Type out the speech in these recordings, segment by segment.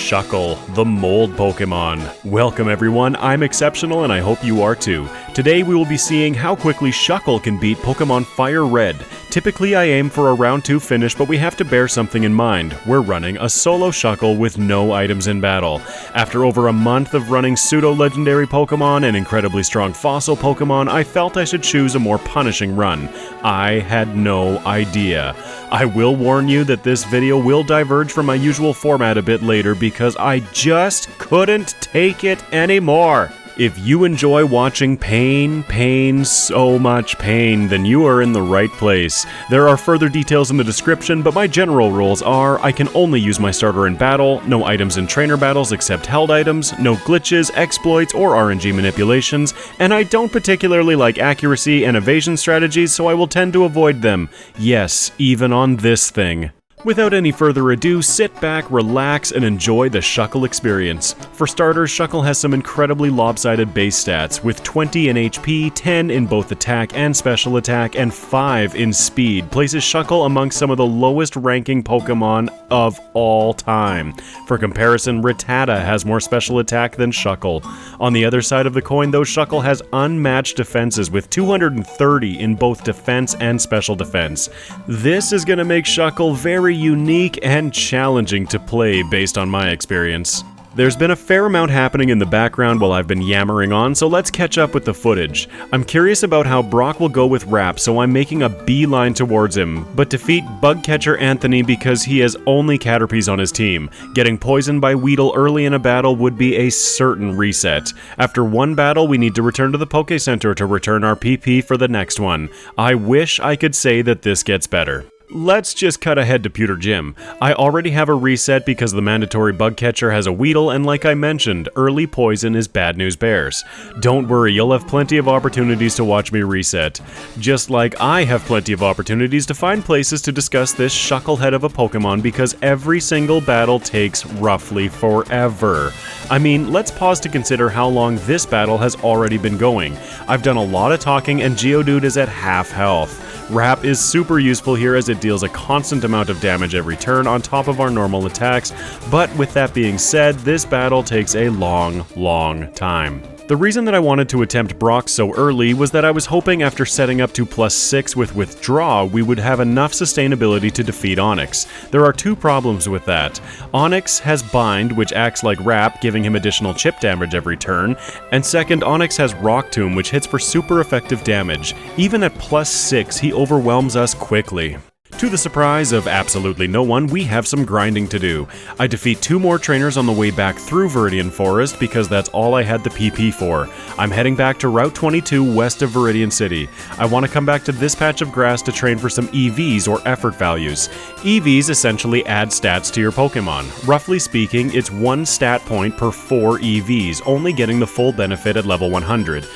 Shuckle, the mold Pokemon. Welcome everyone, I'm Exceptional and I hope you are too. Today we will be seeing how quickly Shuckle can beat Pokemon FireRed. Typically I aim for a round 2 finish, but we have to bear something in mind. We're running a solo Shuckle with no items in battle. After over a month of running pseudo-legendary Pokemon and incredibly strong fossil Pokemon, I felt I should choose a more punishing run. I had no idea. I will warn you that this video will diverge from my usual format a bit later because I just couldn't take it anymore. If you enjoy watching pain, so much pain, then you are in the right place. There are further details in the description, but my general rules are I can only use my starter in battle, no items in trainer battles except held items, no glitches, exploits, or RNG manipulations, and I don't particularly like accuracy and evasion strategies, so I will tend to avoid them. Yes, even on this thing. Without any further ado, sit back, relax, and enjoy the Shuckle experience. For starters, Shuckle has some incredibly lopsided base stats, with 20 in HP, 10 in both attack and special attack, and 5 in speed, places Shuckle amongst some of the lowest ranking Pokemon of all time. For comparison, Rattata has more special attack than Shuckle. On the other side of the coin though, Shuckle has unmatched defenses with 230 in both defense and special defense. This is going to make Shuckle very unique and challenging to play based on my experience. There's been a fair amount happening in the background while I've been yammering on, so let's catch up with the footage. I'm curious about how Brock will go with Rap, so I'm making a beeline towards him, but defeat Bugcatcher Anthony because he has only Caterpies on his team. Getting poisoned by Weedle early in a battle would be a certain reset. After one battle, we need to return to the Poke Center to return our PP for the next one. I wish I could say that this gets better. Let's just cut ahead to Pewter Gym. I already have a reset because the mandatory bug catcher has a Weedle, and like I mentioned, early poison is bad news bears. Don't worry, you'll have plenty of opportunities to watch me reset. Just like I have plenty of opportunities to find places to discuss this Shucklehead of a Pokemon because every single battle takes roughly forever. I mean, let's pause to consider how long this battle has already been going. I've done a lot of talking and Geodude is at half health. Rap is super useful here as it deals a constant amount of damage every turn on top of our normal attacks, but with that being said, this battle takes a long time. The reason that I wanted to attempt Brock so early was that I was hoping after setting up to +6 with Withdraw, we would have enough sustainability to defeat Onix. There are two problems with that. Onix has Bind, which acts like Rap, giving him additional chip damage every turn, and second, Onix has Rock Tomb, which hits for super effective damage. Even at +6, he overwhelms us quickly. To the surprise of absolutely no one, we have some grinding to do. I defeat 2 more trainers on the way back through Viridian Forest because that's all I had the PP for. I'm heading back to Route 22 west of Viridian City. I want to come back to this patch of grass to train for some EVs or effort values. EVs essentially add stats to your Pokemon. Roughly speaking, it's 1 stat point per 4 EVs, only getting the full benefit at level 100.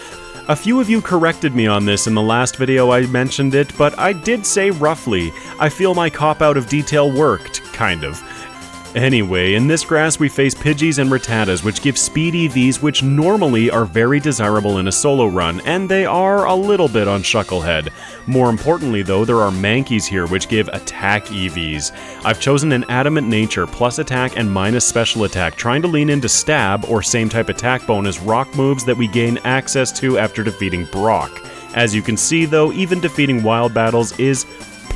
A few of you corrected me on this in the last video I mentioned it, but I did say roughly. I feel my cop-out of detail worked, kind of. Anyway, in this grass we face Pidgeys and Rattatas, which give speed EVs which normally are very desirable in a solo run, and they are a little bit on Shucklehead. More importantly though, there are Mankeys here which give attack EVs. I've chosen an Adamant Nature plus attack and minus special attack, trying to lean into Stab or same type attack bonus rock moves that we gain access to after defeating Brock. As you can see though, even defeating wild battles is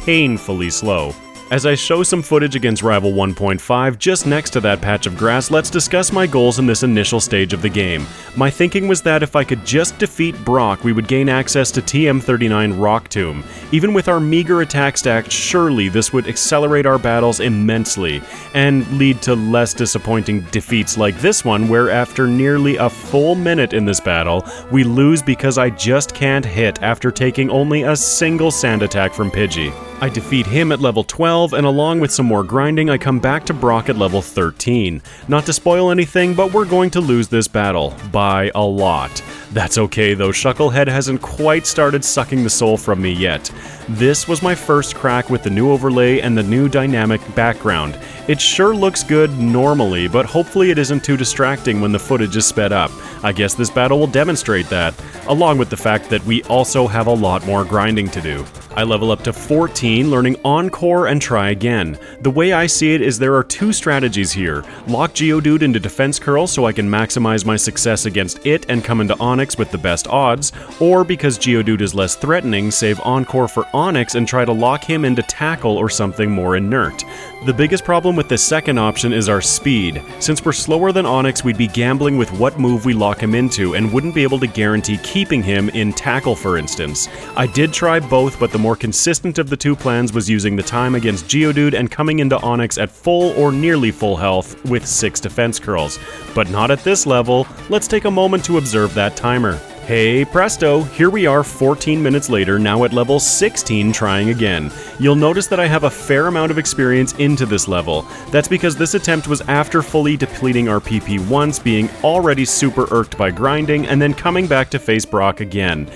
painfully slow. As I show some footage against Rival 1.5 just next to that patch of grass, let's discuss my goals in this initial stage of the game. My thinking was that if I could just defeat Brock, we would gain access to TM39 Rock Tomb. Even with our meager attack stack, surely this would accelerate our battles immensely, and lead to less disappointing defeats like this one, where after nearly a full minute in this battle, we lose because I just can't hit after taking only a single sand attack from Pidgey. I defeat him at level 12, and along with some more grinding, I come back to Brock at level 13. Not to spoil anything, but we're going to lose this battle. By a lot. That's okay though, Shucklehead hasn't quite started sucking the soul from me yet. This was my first crack with the new overlay and the new dynamic background. It sure looks good normally, but hopefully it isn't too distracting when the footage is sped up. I guess this battle will demonstrate that, along with the fact that we also have a lot more grinding to do. I level up to 14, learning Encore and try again. The way I see it is there are two strategies here. Lock Geodude into Defense Curl so I can maximize my success against it and come into Onix with the best odds, or because Geodude is less threatening, save Encore for Onix and try to lock him into Tackle or something more inert. The biggest problem with the second option is our speed. Since we're slower than Onix, we'd be gambling with what move we lock him into and wouldn't be able to guarantee keeping him in Tackle, for instance. I did try both, but the more consistent of the two plans was using the time against Geodude and coming into Onix at full or nearly full health with 6 defense curls. But not at this level. Let's take a moment to observe that timer. Hey presto, here we are 14 minutes later, now at level 16 trying again. You'll notice that I have a fair amount of experience into this level. That's because this attempt was after fully depleting our PP once, being already super irked by grinding, and then coming back to face Brock again.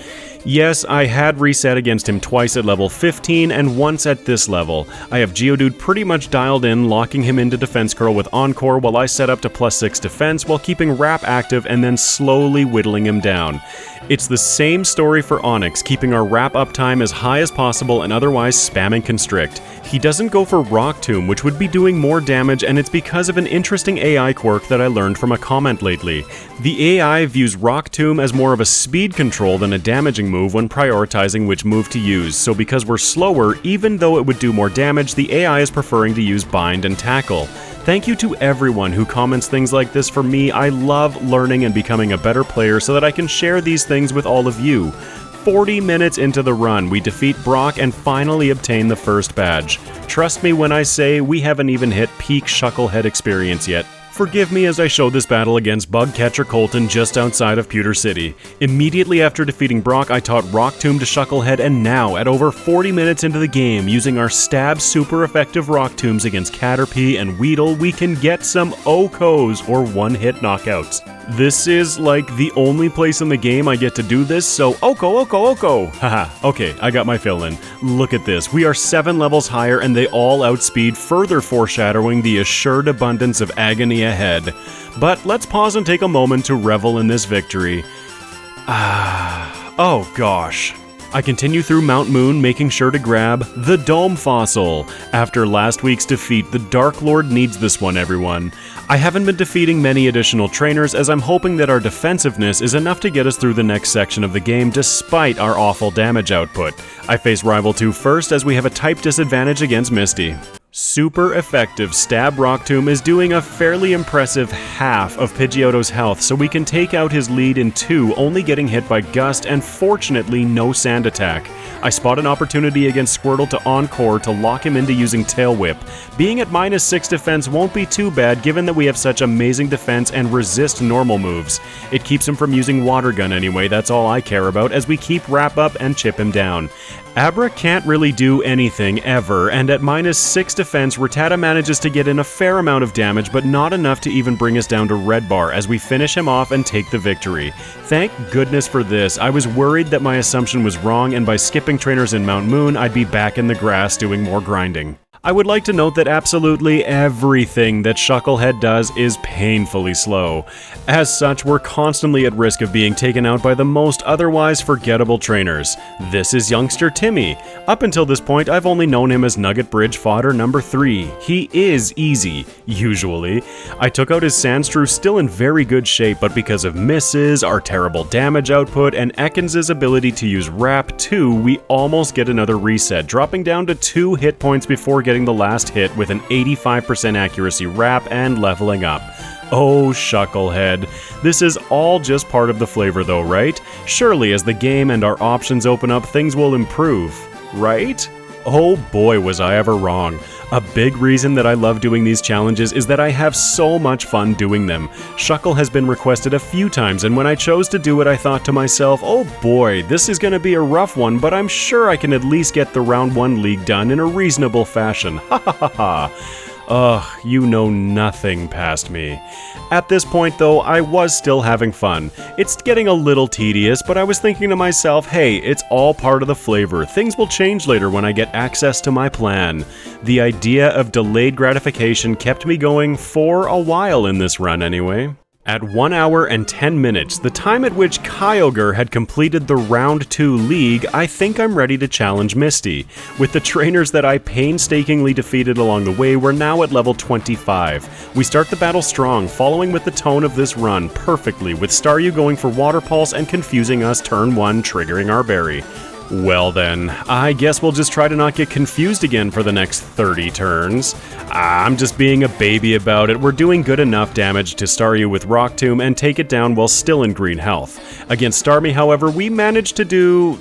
Yes, I had reset against him twice at level 15 and once at this level. I have Geodude pretty much dialed in, locking him into Defense Curl with Encore while I set up to +6 defense while keeping Wrap active and then slowly whittling him down. It's the same story for Onix, keeping our Wrap uptime as high as possible and otherwise spamming Constrict. He doesn't go for Rock Tomb, which would be doing more damage, and it's because of an interesting AI quirk that I learned from a comment lately. The AI views Rock Tomb as more of a speed control than a damaging move when prioritizing which move to use, so because we're slower, even though it would do more damage, the AI is preferring to use Bind and Tackle. Thank you to everyone who comments things like this for me. I love learning and becoming a better player so that I can share these things with all of you. 40 minutes into the run, we defeat Brock and finally obtain the first badge. Trust me when I say we haven't even hit peak Shucklehead experience yet. Forgive me as I show this battle against Bugcatcher Colton just outside of Pewter City. Immediately after defeating Brock, I taught Rock Tomb to Shucklehead, and now, at over 40 minutes into the game, using our stab super effective Rock Tombs against Caterpie and Weedle, we can get some OHKOs, or one-hit knockouts. This is like the only place in the game I get to do this, so OHKO, OHKO, OHKO! Haha, okay, I got my fill in. Look at this, we are 7 levels higher and they all outspeed, further foreshadowing the assured abundance of agony ahead. But let's pause and take a moment to revel in this victory. Oh gosh. I continue through Mount Moon, making sure to grab the Dome Fossil. After last week's defeat, the Dark Lord needs this one, everyone. I haven't been defeating many additional trainers as I'm hoping that our defensiveness is enough to get us through the next section of the game despite our awful damage output. I face Rival 2 first as we have a type disadvantage against Misty. Super effective Stab Rock Tomb is doing a fairly impressive half of Pidgeotto's health, so we can take out his lead in 2, only getting hit by Gust and fortunately no Sand Attack. I spot an opportunity against Squirtle to Encore to lock him into using Tail Whip. Being at -6 defense won't be too bad given that we have such amazing defense and resist normal moves. It keeps him from using Water Gun anyway, that's all I care about as we keep Wrap Up and chip him down. Abra can't really do anything ever, and at -6 defense, Rattata manages to get in a fair amount of damage, but not enough to even bring us down to Red Bar as we finish him off and take the victory. Thank goodness for this. I was worried that my assumption was wrong, and by skipping trainers in Mount Moon, I'd be back in the grass doing more grinding. I would like to note that absolutely everything that Shucklehead does is painfully slow. As such, we're constantly at risk of being taken out by the most otherwise forgettable trainers. This is youngster Timmy. Up until this point, I've only known him as Nugget Bridge fodder number 3. He is easy, usually. I took out his Sandshrew still in very good shape, but because of misses, our terrible damage output, and Ekans' ability to use Wrap 2, we almost get another reset, dropping down to 2 hit points before getting the last hit with an 85% accuracy Wrap and leveling up. Oh, Shucklehead. This is all just part of the flavor though, right? Surely as the game and our options open up, things will improve, right? Oh boy, was I ever wrong. A big reason that I love doing these challenges is that I have so much fun doing them. Shuckle has been requested a few times, and when I chose to do it, I thought to myself, oh boy, this is gonna be a rough one, but I'm sure I can at least get the round 1 league done in a reasonable fashion. Ha ha ha ha. Ugh, you know nothing past me. At this point though, I was still having fun. It's getting a little tedious, but I was thinking to myself, hey, it's all part of the flavor. Things will change later when I get access to my plan. The idea of delayed gratification kept me going for a while in this run anyway. At 1 hour and 10 minutes, the time at which Kyogre had completed the Round 2 League, I think I'm ready to challenge Misty. With the trainers that I painstakingly defeated along the way, we're now at level 25. We start the battle strong, following with the tone of this run perfectly, with Staryu going for Water Pulse and confusing us turn 1, triggering our berry. Well then, I guess we'll just try to not get confused again for the next 30 turns. I'm just being a baby about it. We're doing good enough damage to Staryu with Rock Tomb and take it down while still in green health. Against Starmie, however, we managed to do...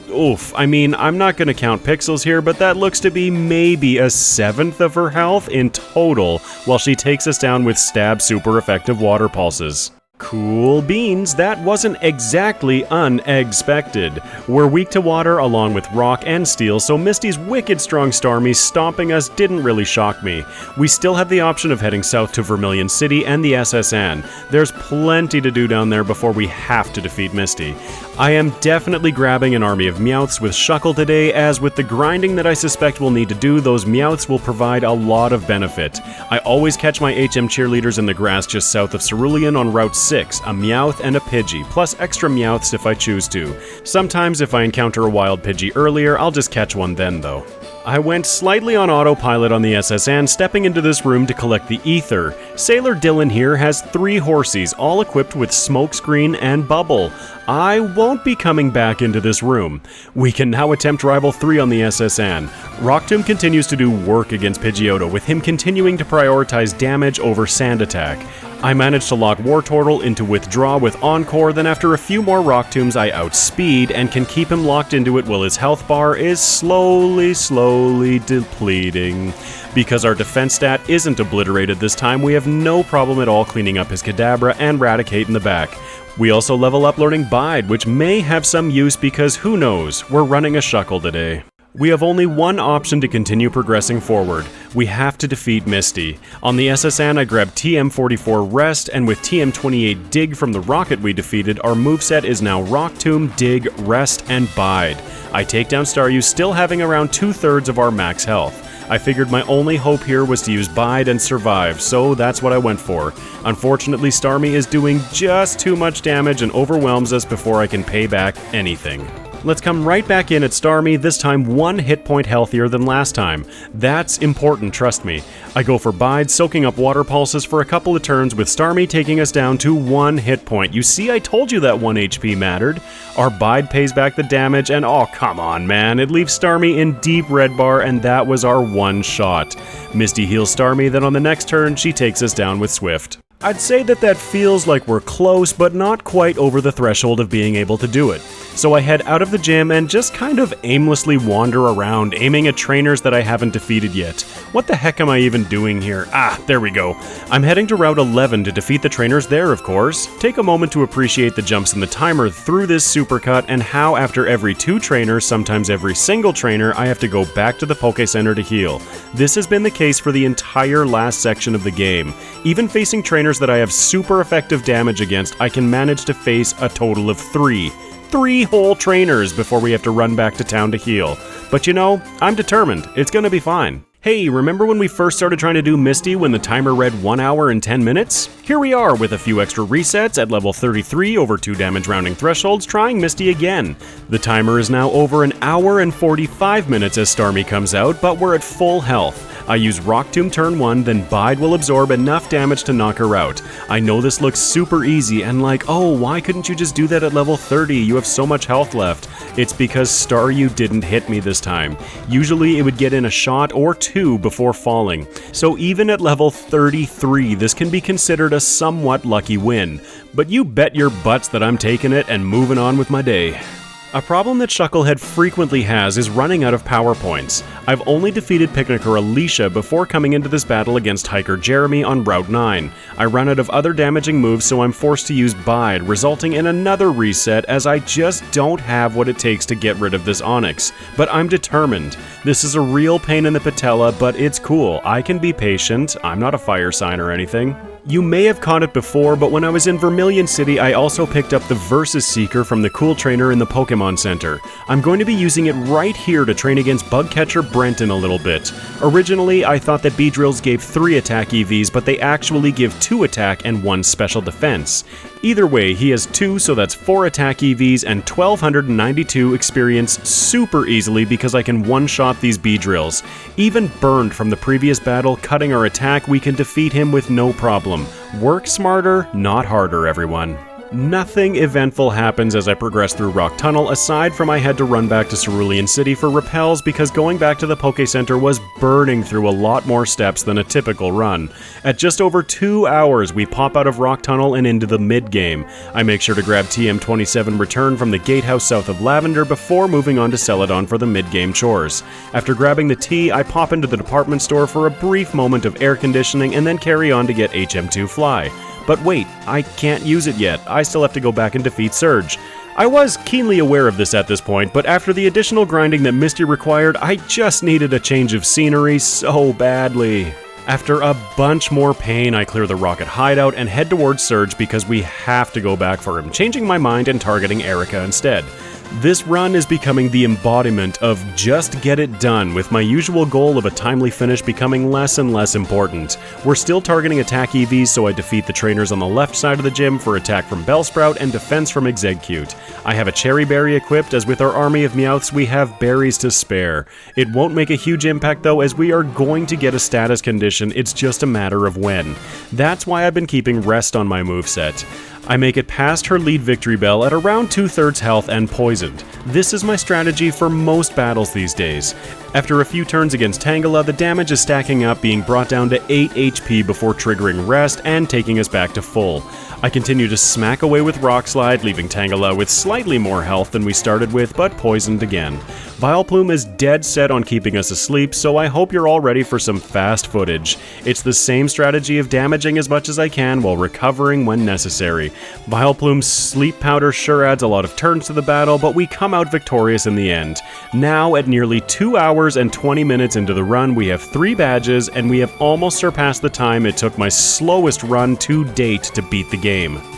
I'm not going to count pixels here, but that looks to be maybe a 1/7 of her health in total, while she takes us down with stab super effective water pulses. Cool beans, that wasn't exactly unexpected. We're weak to water along with rock and steel, so Misty's wicked strong Starmie stomping us didn't really shock me. We still have the option of heading south to Vermilion City and the SSN. There's plenty to do down there before we have to defeat Misty. I am definitely grabbing an army of Meowths with Shuckle today, as with the grinding that I suspect we'll need to do, those Meowths will provide a lot of benefit. I always catch my HM cheerleaders in the grass just south of Cerulean on Route 6, a Meowth and a Pidgey, plus extra Meowths if I choose to. Sometimes if I encounter a wild Pidgey earlier, I'll just catch one then though. I went slightly on autopilot on the SSN, stepping into this room to collect the ether. Sailor Dylan here has 3 horsies, all equipped with Smokescreen and Bubble. I won't be coming back into this room. We can now attempt Rival 3 on the SSN. Rock Tomb continues to do work against Pidgeotto, with him continuing to prioritize damage over Sand Attack. I managed to lock Wartortle into Withdraw with Encore, then after a few more Rock Tombs I outspeed and can keep him locked into it while his health bar is slowly depleting. Because our defense stat isn't obliterated this time, we have no problem at all cleaning up his Kadabra and Raticate in the back. We also level up learning Bide, which may have some use because who knows, we're running a Shuckle today. We have only one option to continue progressing forward. We have to defeat Misty. On the SSN, I grabbed TM44 Rest, and with TM28 Dig from the rocket we defeated, our moveset is now Rock Tomb, Dig, Rest, and Bide. I take down Staryu, still having around 2/3 of our max health. I figured my only hope here was to use Bide and survive, so that's what I went for. Unfortunately, Starmie is doing just too much damage and overwhelms us before I can pay back anything. Let's come right back in at Starmie, this time 1 hit point healthier than last time. That's important, trust me. I go for Bide, soaking up water pulses for a couple of turns, with Starmie taking us down to 1 hit point. You see, I told you that 1 HP mattered. Our Bide pays back the damage, and oh, come on, man. It leaves Starmie in deep red bar, and that was our one shot. Misty heals Starmie, then on the next turn, she takes us down with Swift. I'd say that feels like we're close, but not quite over the threshold of being able to do it. So I head out of the gym and just kind of aimlessly wander around, aiming at trainers that I haven't defeated yet. What the heck am I even doing here? There we go. I'm heading to Route 11 to defeat the trainers there, of course. Take a moment to appreciate the jumps in the timer through this supercut, and how after every 2 trainers, sometimes every single trainer, I have to go back to the Poké Center to heal. This has been the case for the entire last section of the game. Even facing trainers that I have super effective damage against, I can manage to face a total of 3 whole trainers before we have to run back to town to heal. But you know, I'm determined. It's gonna be fine. Hey, remember when we first started trying to do Misty when the timer read 1 hour and 10 minutes? Here we are with a few extra resets at level 33 over 2 damage rounding thresholds, trying Misty again. The timer is now over 1 hour and 45 minutes as Starmie comes out, but we're at full health. I use Rock Tomb turn 1, then Bide will absorb enough damage to knock her out. I know this looks super easy and like, oh, why couldn't you just do that at level 30? You have so much health left. It's because Staryu didn't hit me this time. Usually it would get in a shot or 2 before falling. So even at level 33, this can be considered a somewhat lucky win. But you bet your butts that I'm taking it and moving on with my day. A problem that Shucklehead frequently has is running out of power points. I've only defeated Picnicker Alicia before coming into this battle against Hiker Jeremy on Route 9. I run out of other damaging moves, so I'm forced to use Bide, resulting in another reset as I just don't have what it takes to get rid of this Onix. But I'm determined. This is a real pain in the patella, but it's cool. I can be patient. I'm not a fire sign or anything. You may have caught it before, but when I was in Vermilion City, I also picked up the Versus Seeker from the cool trainer in the Pokemon Center. I'm going to be using it right here to train against Bugcatcher Brent in a little bit. Originally, I thought that Beedrills gave 3 attack EVs, but they actually give 2 attack and 1 special defense. Either way, he has 2, so that's 4 attack EVs and 1292 experience super easily because I can one-shot these Beedrills. Even burned from the previous battle, cutting our attack, we can defeat him with no problem. Work smarter, not harder, everyone. Nothing eventful happens as I progress through Rock Tunnel, aside from I had to run back to Cerulean City for repels because going back to the Poké Center was burning through a lot more steps than a typical run. At just over 2 hours, we pop out of Rock Tunnel and into the mid-game. I make sure to grab TM27 Return from the gatehouse south of Lavender before moving on to Celadon for the mid-game chores. After grabbing the tea, I pop into the department store for a brief moment of air conditioning and then carry on to get HM2 Fly. But wait, I can't use it yet. I still have to go back and defeat Surge. I was keenly aware of this at this point, but after the additional grinding that Misty required, I just needed a change of scenery so badly. After a bunch more pain, I clear the Rocket Hideout and head towards Surge because we have to go back for him, changing my mind and targeting Erika instead. This run is becoming the embodiment of just get it done, with my usual goal of a timely finish becoming less and less important. We're still targeting attack EVs, so I defeat the trainers on the left side of the gym for attack from Bellsprout and defense from Exeggcute. I have a Cherry Berry equipped, as with our army of Meowths we have berries to spare. It won't make a huge impact though, as we are going to get a status condition, it's just a matter of when. That's why I've been keeping Rest on my moveset. I make it past her lead Victory Bell at around 2/3 health and poisoned. This is my strategy for most battles these days. After a few turns against Tangela, the damage is stacking up, being brought down to 8 HP before triggering Rest and taking us back to full. I continue to smack away with Rock Slide, leaving Tangela with slightly more health than we started with, but poisoned again. Vileplume is dead set on keeping us asleep, so I hope you're all ready for some fast footage. It's the same strategy of damaging as much as I can while recovering when necessary. Vileplume's sleep powder sure adds a lot of turns to the battle, but we come out victorious in the end. Now, at nearly 2 hours and 20 minutes into the run, we have 3 badges, and we have almost surpassed the time it took my slowest run to date to beat the game.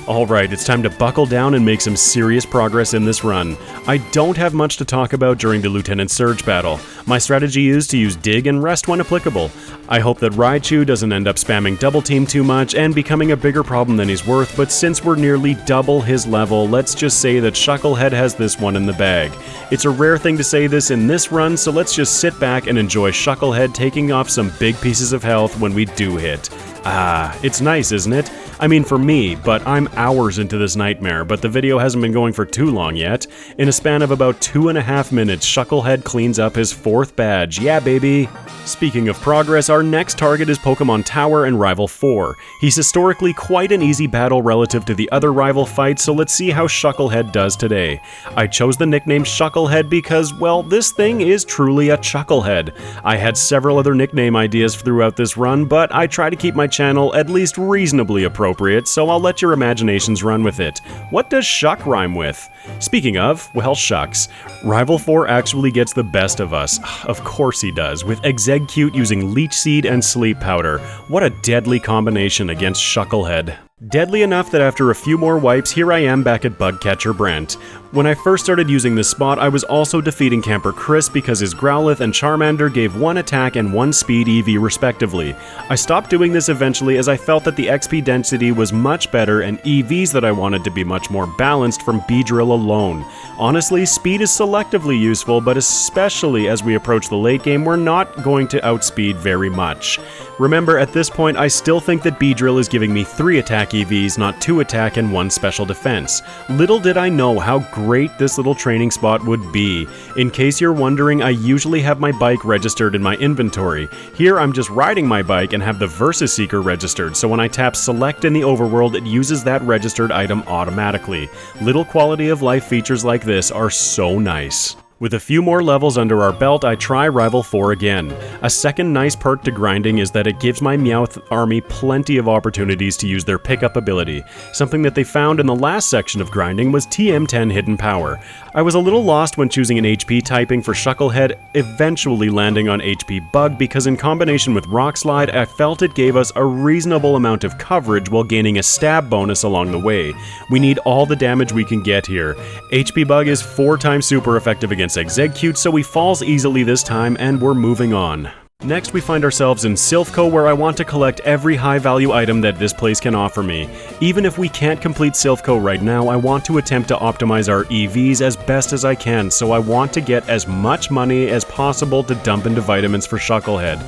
Alright, it's time to buckle down and make some serious progress in this run. I don't have much to talk about during the Lieutenant Surge battle. My strategy is to use Dig and Rest when applicable. I hope that Raichu doesn't end up spamming Double Team too much and becoming a bigger problem than he's worth, but since we're nearly double his level, let's just say that Shucklehead has this one in the bag. It's a rare thing to say this in this run, so let's just sit back and enjoy Shucklehead taking off some big pieces of health when we do hit. Ah, it's nice, isn't it? I mean for me, but I'm hours into this nightmare, but the video hasn't been going for too long yet. In a span of about 2.5 minutes, Shucklehead cleans up his 4th badge. Yeah, baby! Speaking of progress, our next target is Pokémon Tower and Rival 4. He's historically quite an easy battle relative to the other rival fights, so let's see how Shucklehead does today. I chose the nickname Shucklehead because, well, this thing is truly a chucklehead. I had several other nickname ideas throughout this run, but I try to keep my channel at least reasonably appropriate, so I'll let your imaginations run with it. What does Shuck rhyme with? Speaking of, well, shucks. Rival 4 actually gets the best of us. Of course he does, with Exeggcute using Leech Seed and Sleep Powder. What a deadly combination against Shucklehead. Deadly enough that after a few more wipes, here I am back at Bugcatcher Brent. When I first started using this spot, I was also defeating Camper Chris because his Growlithe and Charmander gave 1 attack and 1 speed EV respectively. I stopped doing this eventually as I felt that the XP density was much better and EVs that I wanted to be much more balanced from Beedrill alone. Honestly, speed is selectively useful, but especially as we approach the late game, we're not going to outspeed very much. Remember, at this point, I still think that Beedrill is giving me 3 attack EVs, not 2 attack and 1 special defense. Little did I know how great this little training spot would be. In case you're wondering, I usually have my bike registered in my inventory. Here I'm just riding my bike and have the Versus Seeker registered, so when I tap select in the overworld, it uses that registered item automatically. Little quality of life features like this are so nice. With a few more levels under our belt, I try Rival 4 again. A second nice perk to grinding is that it gives my Meowth army plenty of opportunities to use their pickup ability. Something that they found in the last section of grinding was TM10 Hidden Power. I was a little lost when choosing an HP typing for Shucklehead, eventually landing on HP Bug because in combination with Rock Slide, I felt it gave us a reasonable amount of coverage while gaining a stab bonus along the way. We need all the damage we can get here. HP Bug is 4 times super effective against Execute, so he falls easily this time, and we're moving on. Next, we find ourselves in Silph Co, where I want to collect every high-value item that this place can offer me. Even if we can't complete Silph Co right now, I want to attempt to optimize our EVs as best as I can, so I want to get as much money as possible to dump into vitamins for Shucklehead.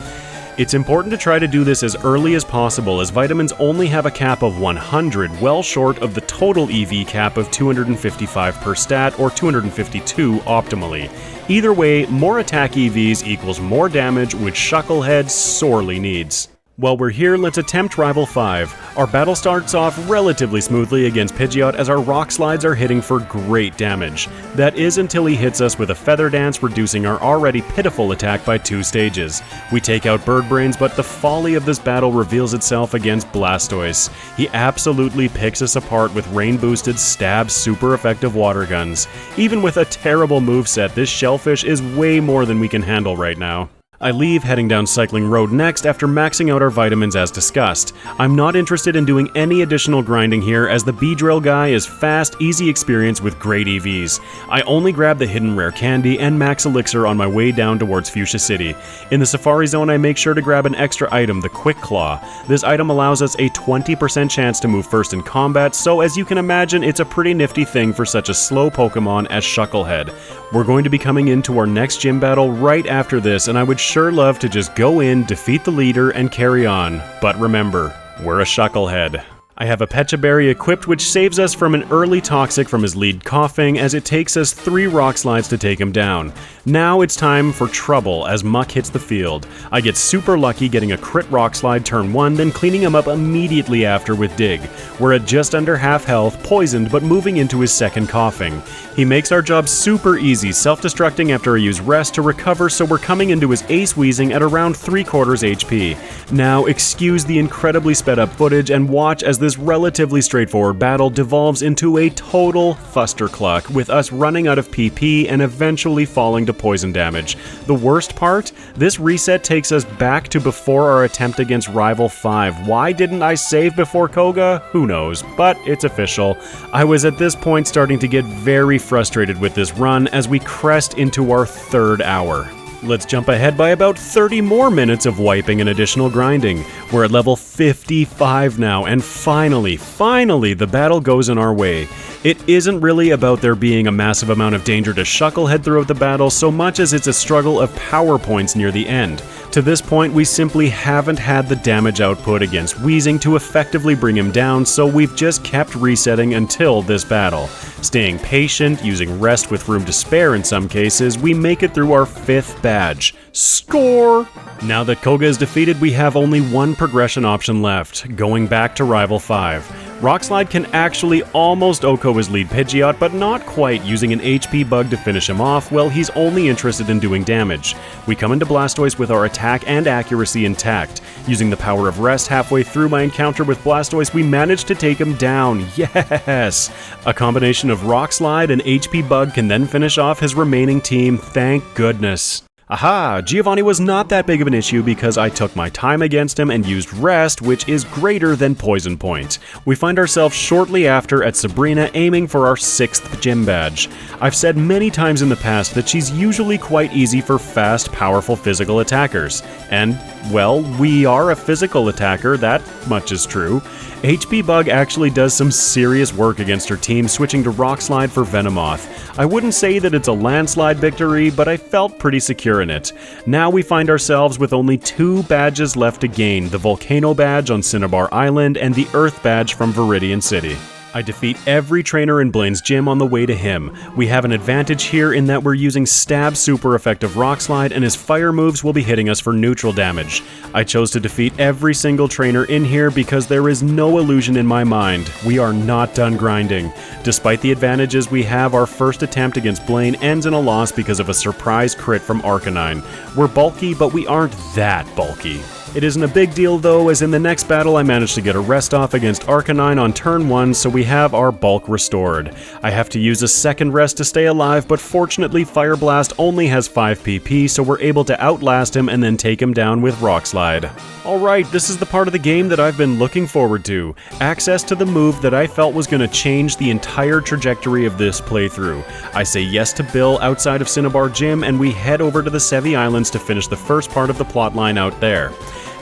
It's important to try to do this as early as possible, as vitamins only have a cap of 100, well short of the total EV cap of 255 per stat, or 252 optimally. Either way, more attack EVs equals more damage, which Shucklehead sorely needs. While we're here, let's attempt Rival 5. Our battle starts off relatively smoothly against Pidgeot as our Rock Slides are hitting for great damage. That is until he hits us with a Feather Dance, reducing our already pitiful attack by 2 stages. We take out Bird Brains, but the folly of this battle reveals itself against Blastoise. He absolutely picks us apart with rain-boosted stab super effective water guns. Even with a terrible moveset, this shellfish is way more than we can handle right now. I leave, heading down Cycling Road next after maxing out our vitamins as discussed. I'm not interested in doing any additional grinding here, as the Beedrill guy is fast, easy experience with great EVs. I only grab the hidden rare candy and max elixir on my way down towards Fuchsia City. In the Safari Zone, I make sure to grab an extra item, the Quick Claw. This item allows us a 20% chance to move first in combat, so as you can imagine, it's a pretty nifty thing for such a slow Pokemon as Shucklehead. We're going to be coming into our next gym battle right after this, and I would sure love to just go in, defeat the leader, and carry on. But remember, we're a Shucklehead. I have a Pecha Berry equipped, which saves us from an early Toxic from his lead coughing, as it takes us 3 Rock Slides to take him down. Now it's time for trouble as Muck hits the field. I get super lucky getting a crit Rock Slide turn 1, then cleaning him up immediately after with Dig. We're at just under half health, poisoned, but moving into his second coughing. He makes our job super easy, self-destructing after I use Rest to recover, so we're coming into his Ace Wheezing at around 3/4 HP. Now excuse the incredibly sped up footage and watch as this relatively straightforward battle devolves into a total fustercluck, with us running out of PP and eventually falling to poison damage. The worst part? This reset takes us back to before our attempt against Rival 5. Why didn't I save before Koga? Who knows, but it's official. I was at this point starting to get very frustrated with this run as we crest into our 3rd hour. Let's jump ahead by about 30 more minutes of wiping and additional grinding. We're at level 55 now, and finally, the battle goes in our way. It isn't really about there being a massive amount of danger to Shucklehead throughout the battle so much as it's a struggle of power points near the end. To this point, we simply haven't had the damage output against Wheezing to effectively bring him down, so we've just kept resetting until this battle. Staying patient, using Rest with room to spare in some cases, we make it through our 5th badge. Score! Now that Koga is defeated, we have only one progression option left, going back to Rival 5. Rock Slide can actually almost OHKO his lead Pidgeot, but not quite, using an HP Bug to finish him off. Well, he's only interested in doing damage. We come into Blastoise with our attack and accuracy intact. Using the power of Rest halfway through my encounter with Blastoise, we managed to take him down. Yes! A combination of Rock Slide and HP Bug can then finish off his remaining team, thank goodness. Aha! Giovanni was not that big of an issue because I took my time against him and used Rest, which is greater than Poison Point. We find ourselves shortly after at Sabrina, aiming for our 6th gym badge. I've said many times in the past that she's usually quite easy for fast, powerful physical attackers. And, well, we are a physical attacker, that much is true. HP Bug actually does some serious work against her team, switching to Rock Slide for Venomoth. I wouldn't say that it's a landslide victory, but I felt pretty secure in it. Now we find ourselves with only 2 badges left to gain, the Volcano badge on Cinnabar Island and the Earth badge from Viridian City. I defeat every trainer in Blaine's gym on the way to him. We have an advantage here in that we're using Stab super effective Rock Slide, and his fire moves will be hitting us for neutral damage. I chose to defeat every single trainer in here because there is no illusion in my mind. We are not done grinding. Despite the advantages we have, our first attempt against Blaine ends in a loss because of a surprise crit from Arcanine. We're bulky, but we aren't that bulky. It isn't a big deal though, as in the next battle I managed to get a rest off against Arcanine on turn 1, so we have our bulk restored. I have to use a second rest to stay alive, but fortunately Fire Blast only has 5 PP, so we're able to outlast him and then take him down with Rock Slide. Alright, this is the part of the game that I've been looking forward to. Access to the move that I felt was going to change the entire trajectory of this playthrough. I say yes to Bill outside of Cinnabar Gym, and we head over to the Sevi Islands to finish the first part of the plotline out there.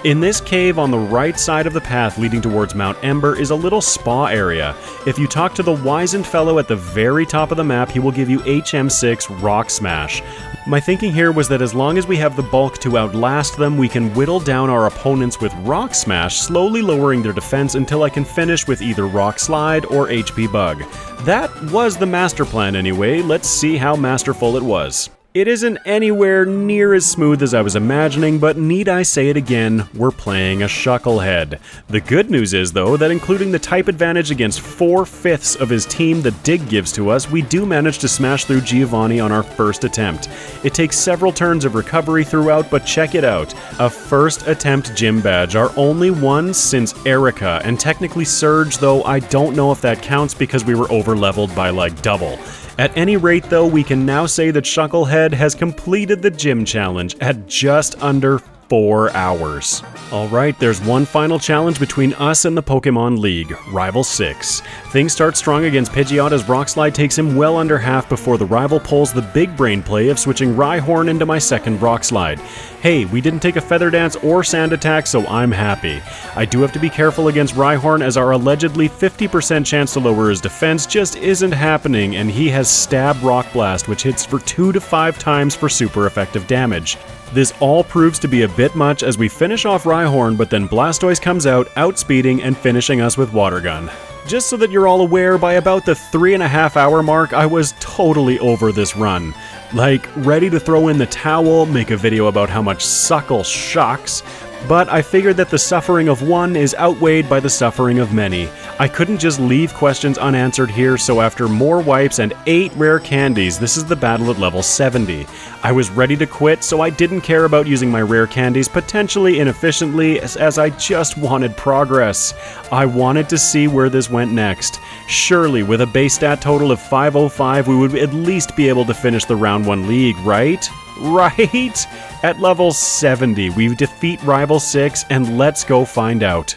In this cave on the right side of the path leading towards Mount Ember is a little spa area. If you talk to the wizened fellow at the very top of the map, he will give you HM6 Rock Smash. My thinking here was that as long as we have the bulk to outlast them, we can whittle down our opponents with Rock Smash, slowly lowering their defense until I can finish with either Rock Slide or HP Bug. That was the master plan anyway. Let's see how masterful it was. It isn't anywhere near as smooth as I was imagining, but need I say it again, we're playing a Shucklehead. The good news is, though, that including the type advantage against 4/5 of his team that Dig gives to us, we do manage to smash through Giovanni on our first attempt. It takes several turns of recovery throughout, but check it out. A first attempt gym badge, our only one since Erika, and technically Surge, though I don't know if that counts because we were over-leveled by like double. At any rate though, we can now say that Shucklehead has completed the gym challenge at just under 4 hours. Alright, there's one final challenge between us and the Pokemon League, Rival 6. Things start strong against Pidgeot as Rock Slide takes him well under half before the rival pulls the big brain play of switching Rhyhorn into my second Rock Slide. Hey, we didn't take a Feather Dance or Sand Attack, so I'm happy. I do have to be careful against Rhyhorn as our allegedly 50% chance to lower his defense just isn't happening, and he has Stab Rock Blast, which hits for 2 to 5 times for super effective damage. This all proves to be a bit much as we finish off Rhyhorn, but then Blastoise comes out, outspeeding and finishing us with Water Gun. Just so that you're all aware, by about the 3.5 hour mark, I was totally over this run. Like, ready to throw in the towel, make a video about how much Shuckle shocks, but I figured that the suffering of one is outweighed by the suffering of many. I couldn't just leave questions unanswered here, so after more wipes and 8 rare candies, this is the battle at level 70. I was ready to quit, so I didn't care about using my rare candies potentially inefficiently, as I just wanted progress. I wanted to see where this went next. Surely, with a base stat total of 505, we would at least be able to finish the round 1 league, right? Right? At level 70, we defeat Rival 6, and let's go find out.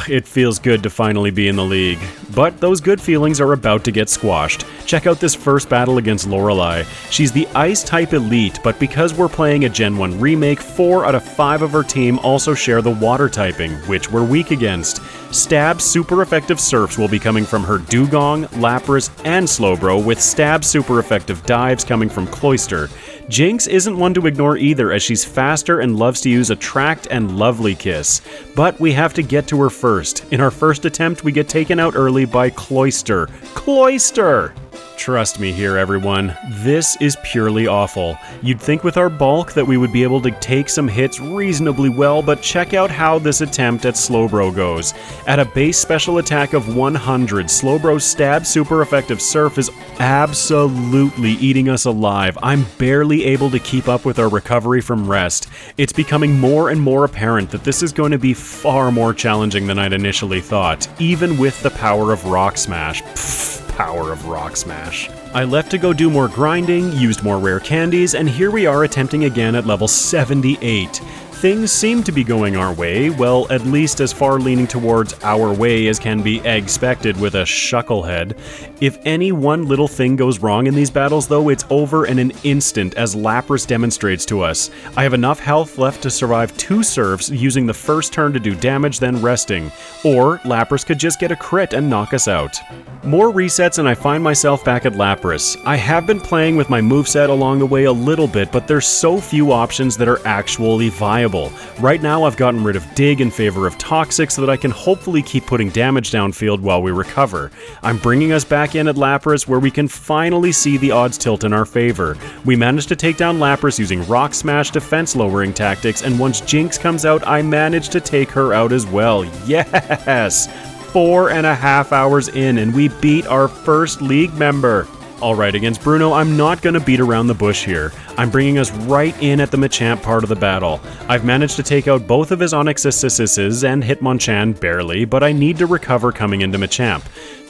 It feels good to finally be in the league. But those good feelings are about to get squashed. Check out this first battle against Lorelei. She's the Ice-type elite, but because we're playing a Gen 1 remake, 4 out of 5 of her team also share the Water typing, which we're weak against. Stab super effective Surfs will be coming from her Dugong, Lapras, and Slowbro, with Stab super effective Dives coming from Cloyster. Jinx isn't one to ignore either, as she's faster and loves to use Attract and Lovely Kiss. But we have to get to her first. In our first attempt, we get taken out early by Cloyster. Cloyster! Trust me here, everyone. This is purely awful. You'd think with our bulk that we would be able to take some hits reasonably well, but check out how this attempt at Slowbro goes. At a base special attack of 100, Slowbro's Stab super effective Surf is absolutely eating us alive. I'm barely able to keep up with our recovery from rest. It's becoming more and more apparent that this is going to be far more challenging than I'd initially thought, even with the power of Rock Smash. Power of Rock Smash. I left to go do more grinding, used more rare candies, and here we are attempting again at level 78. Things seem to be going our way, well, at least as far leaning towards our way as can be expected with a Shucklehead. If any one little thing goes wrong in these battles, though, it's over in an instant, as Lapras demonstrates to us. I have enough health left to survive 2 Surfs, using the first turn to do damage, then resting. Or Lapras could just get a crit and knock us out. More resets and I find myself back at Lapras. I have been playing with my moveset along the way a little bit, but there's so few options that are actually viable. attainable. Right now I've gotten rid of Dig in favor of Toxic so that I can hopefully keep putting damage downfield while we recover. I'm bringing us back in at Lapras where we can finally see the odds tilt in our favor. We managed to take down Lapras using Rock Smash defense lowering tactics, and once Jinx comes out, I managed to take her out as well. Yes! 4.5 hours in, and we beat our first league member. Alright, against Bruno, I'm not going to beat around the bush here. I'm bringing us right in at the Machamp part of the battle. I've managed to take out both of his Onixes and Hitmonchan barely, but I need to recover coming into Machamp.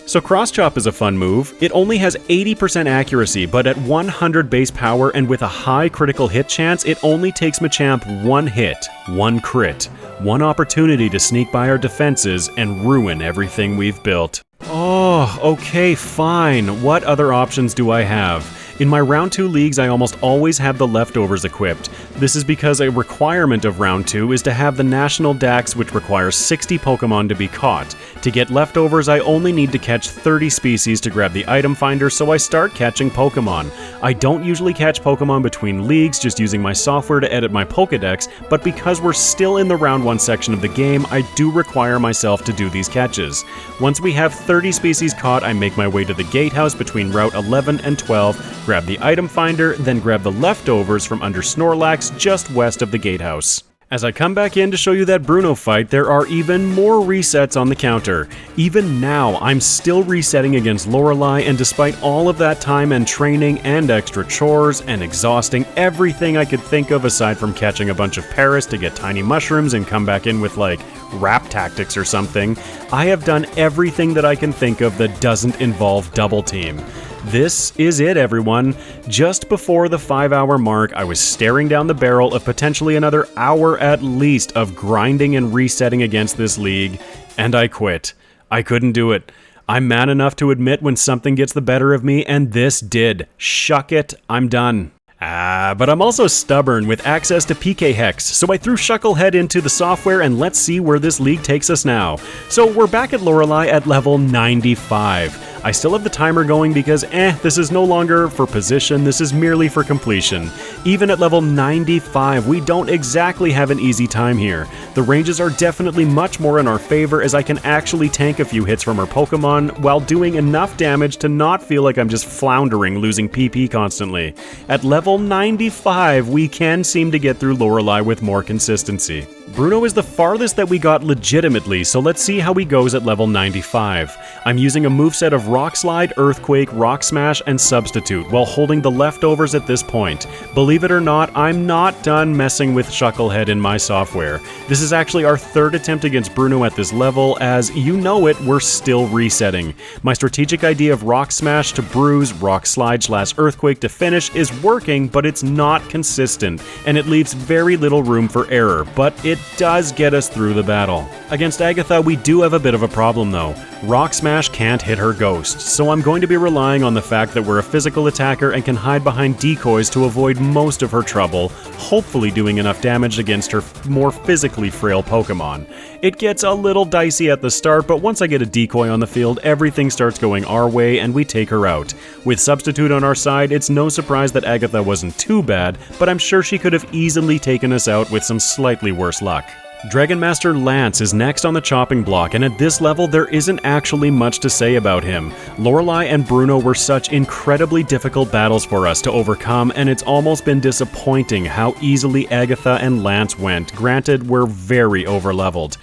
So Cross Chop is a fun move. It only has 80% accuracy, but at 100 base power and with a high critical hit chance, it only takes Machamp one hit, one crit, one opportunity to sneak by our defenses and ruin everything we've built. Oh, okay, fine. What other options do I have? In my Round 2 leagues, I almost always have the leftovers equipped. This is because a requirement of Round 2 is to have the National Dex, which requires 60 Pokemon to be caught. To get leftovers, I only need to catch 30 species to grab the item finder, so I start catching Pokemon. I don't usually catch Pokemon between leagues, just using my software to edit my Pokédex, but because we're still in the Round 1 section of the game, I do require myself to do these catches. Once we have 30 species caught, I make my way to the gatehouse between Route 11 and 12, grab the item finder, then grab the leftovers from under Snorlax just west of the gatehouse. As I come back in to show you that Bruno fight, there are even more resets on the counter. Even now, I'm still resetting against Lorelei, and despite all of that time and training and extra chores and exhausting everything I could think of aside from catching a bunch of Paras to get tiny mushrooms and come back in with like rap tactics or something, I have done everything that I can think of that doesn't involve double team. This is it, everyone. Just before the 5-hour mark, I was staring down the barrel of potentially another hour at least of grinding and resetting against this league, and I quit. I couldn't do it. I'm man enough to admit when something gets the better of me, and this did. Shuck it, I'm done. But I'm also stubborn with access to PKHeX, so I threw Shuckle head into the software and let's see where this league takes us now. So we're back at Lorelei at level 95. I still have the timer going because, this is no longer for position, this is merely for completion. Even at level 95, we don't exactly have an easy time here. The ranges are definitely much more in our favor as I can actually tank a few hits from our Pokemon while doing enough damage to not feel like I'm just floundering, losing PP constantly. At level 95, we can seem to get through Lorelei with more consistency. Bruno is the farthest that we got legitimately, so let's see how he goes at level 95. I'm using a moveset of Rock Slide, Earthquake, Rock Smash, and Substitute while holding the leftovers at this point. Believe it or not, I'm not done messing with Shucklehead in my software. This is actually our third attempt against Bruno at this level, as you know it, we're still resetting. My strategic idea of Rock Smash to bruise, Rock Slide / Earthquake to finish is working, but it's not consistent, and it leaves very little room for error, but it does get us through the battle. Against Agatha, we do have a bit of a problem though. Rock Smash can't hit her ghost, so I'm going to be relying on the fact that we're a physical attacker and can hide behind decoys to avoid most of her trouble, hopefully doing enough damage against her more physically frail Pokemon. It gets a little dicey at the start, but once I get a decoy on the field, everything starts going our way and we take her out. With Substitute on our side, it's no surprise that Agatha wasn't too bad, but I'm sure she could have easily taken us out with some slightly worse luck. Dragon Master Lance is next on the chopping block, and at this level there isn't actually much to say about him. Lorelei and Bruno were such incredibly difficult battles for us to overcome, and it's almost been disappointing how easily Agatha and Lance went. Granted, we're very overleveled.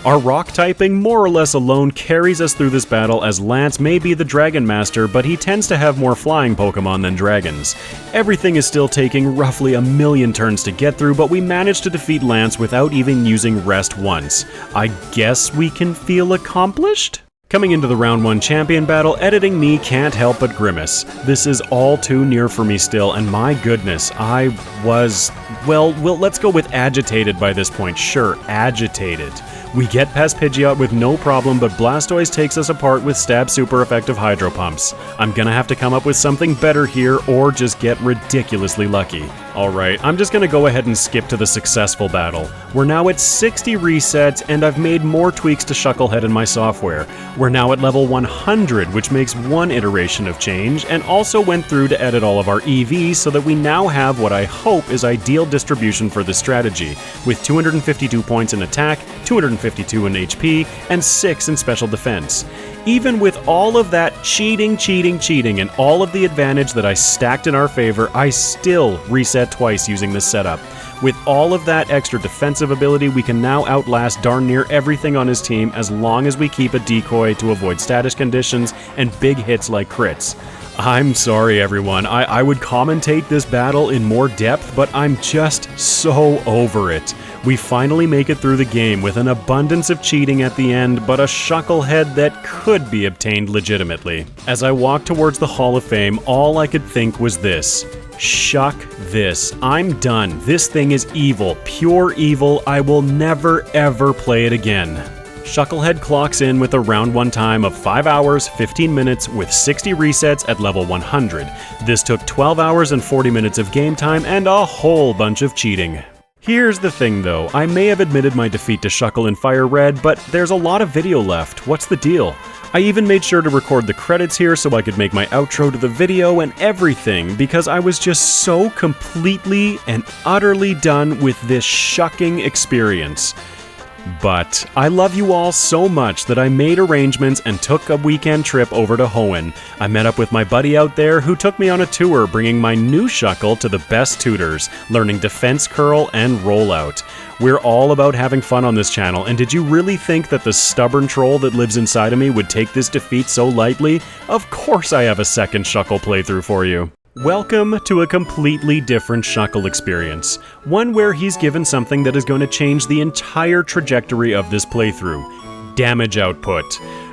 Our rock typing more or less alone carries us through this battle, as Lance may be the Dragon Master, but he tends to have more flying Pokemon than dragons. Everything is still taking roughly 1,000,000 turns to get through, but we managed to defeat Lance without even using rest once. I guess we can feel accomplished? Coming into the round 1 champion battle, editing me can't help but grimace. This is all too near for me still, and my goodness, I was, well, let's go with agitated by this point. Sure, agitated. We get past Pidgeot with no problem, but Blastoise takes us apart with Stab super effective Hydro Pumps. I'm gonna have to come up with something better here, or just get ridiculously lucky. Alright, I'm just gonna go ahead and skip to the successful battle. We're now at 60 resets, and I've made more tweaks to Shucklehead in my software. We're now at level 100, which makes one iteration of change, and also went through to edit all of our EVs so that we now have what I hope is ideal distribution for this strategy, with 252 points in attack, 252 in HP, and 6 in special defense. Even with all of that cheating, and all of the advantage that I stacked in our favor, I still reset twice using this setup. With all of that extra defensive ability, we can now outlast darn near everything on his team as long as we keep a decoy to avoid status conditions and big hits like crits. I'm sorry everyone, I would commentate this battle in more depth, but I'm just so over it. We finally make it through the game with an abundance of cheating at the end, but a Shucklehead that could be obtained legitimately. As I walked towards the Hall of Fame, all I could think was this: shuck this. I'm done. This thing is evil, pure evil. I will never ever play it again. Shucklehead clocks in with a round 1 time of 5 hours, 15 minutes with 60 resets at level 100. This took 12 hours and 40 minutes of game time and a whole bunch of cheating. Here's the thing though, I may have admitted my defeat to Shuckle in FireRed, but there's a lot of video left. What's the deal? I even made sure to record the credits here so I could make my outro to the video and everything, because I was just so completely and utterly done with this shucking experience. But I love you all so much that I made arrangements and took a weekend trip over to Hoenn. I met up with my buddy out there who took me on a tour bringing my new Shuckle to the best tutors, learning Defense Curl and Rollout. We're all about having fun on this channel, and did you really think that the stubborn troll that lives inside of me would take this defeat so lightly? Of course I have a second Shuckle playthrough for you. Welcome to a completely different Shuckle experience, one where he's given something that is going to change the entire trajectory of this playthrough: damage output.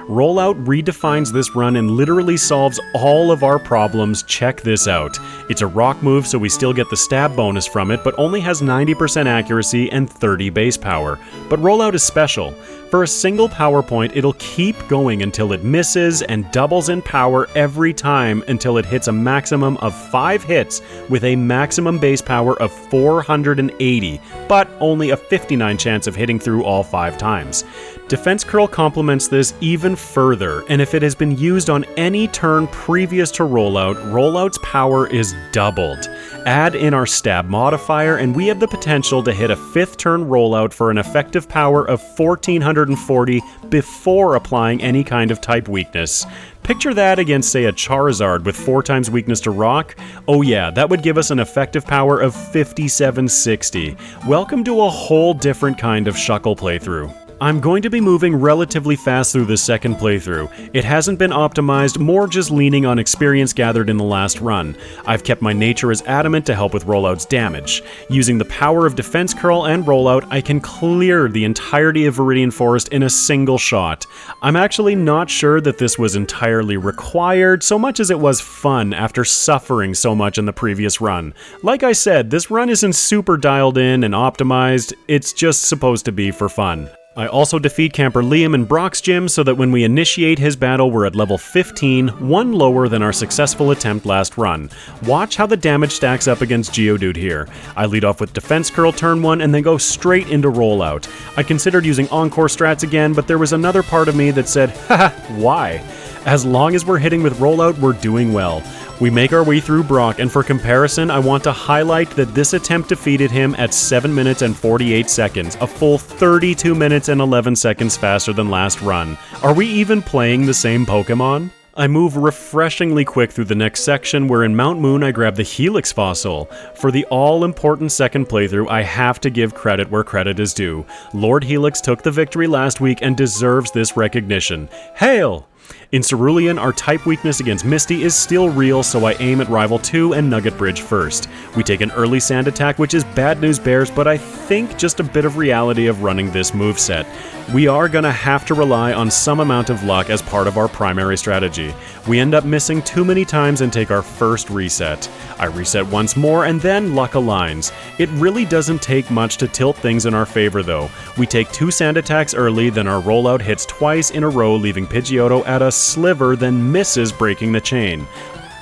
Rollout redefines this run and literally solves all of our problems. Check this out. It's a rock move, so we still get the stab bonus from it, but only has 90% accuracy and 30 base power. But Rollout is special. For a single power point, it'll keep going until it misses and doubles in power every time until it hits a maximum of 5 hits with a maximum base power of 480, but only a 59 chance of hitting through all 5 times. Defense Curl complements this even further, and if it has been used on any turn previous to Rollout, Rollout's power is doubled. Add in our stab modifier, and we have the potential to hit a 5th turn Rollout for an effective power of 1440 before applying any kind of type weakness. Picture that against, say, a Charizard with 4 times weakness to Rock. Oh yeah, that would give us an effective power of 5760. Welcome to a whole different kind of Shuckle playthrough. I'm going to be moving relatively fast through this second playthrough. It hasn't been optimized, more just leaning on experience gathered in the last run. I've kept my nature as adamant to help with Rollout's damage. Using the power of Defense Curl and Rollout, I can clear the entirety of Viridian Forest in a single shot. I'm actually not sure that this was entirely required, so much as it was fun after suffering so much in the previous run. Like I said, this run isn't super dialed in and optimized, it's just supposed to be for fun. I also defeat Camper Liam in Brock's gym so that when we initiate his battle we're at level 15, one lower than our successful attempt last run. Watch how the damage stacks up against Geodude here. I lead off with Defense Curl turn 1 and then go straight into Rollout. I considered using Encore strats again, but there was another part of me that said, haha, why? As long as we're hitting with Rollout, we're doing well. We make our way through Brock, and for comparison, I want to highlight that this attempt defeated him at 7 minutes and 48 seconds, a full 32 minutes and 11 seconds faster than last run. Are we even playing the same Pokemon? I move refreshingly quick through the next section where in Mount Moon I grab the Helix fossil. For the all-important second playthrough, I have to give credit where credit is due. Lord Helix took the victory last week and deserves this recognition. Hail! In Cerulean, our type weakness against Misty is still real, so I aim at Rival 2 and Nugget Bridge first. We take an early sand attack, which is bad news bears, but I think just a bit of reality of running this moveset. We are gonna have to rely on some amount of luck as part of our primary strategy. We end up missing too many times and take our first reset. I reset once more and then luck aligns. It really doesn't take much to tilt things in our favor though. We take 2 sand attacks early, then our Rollout hits twice in a row, leaving Pidgeotto at a sliver, then misses, breaking the chain.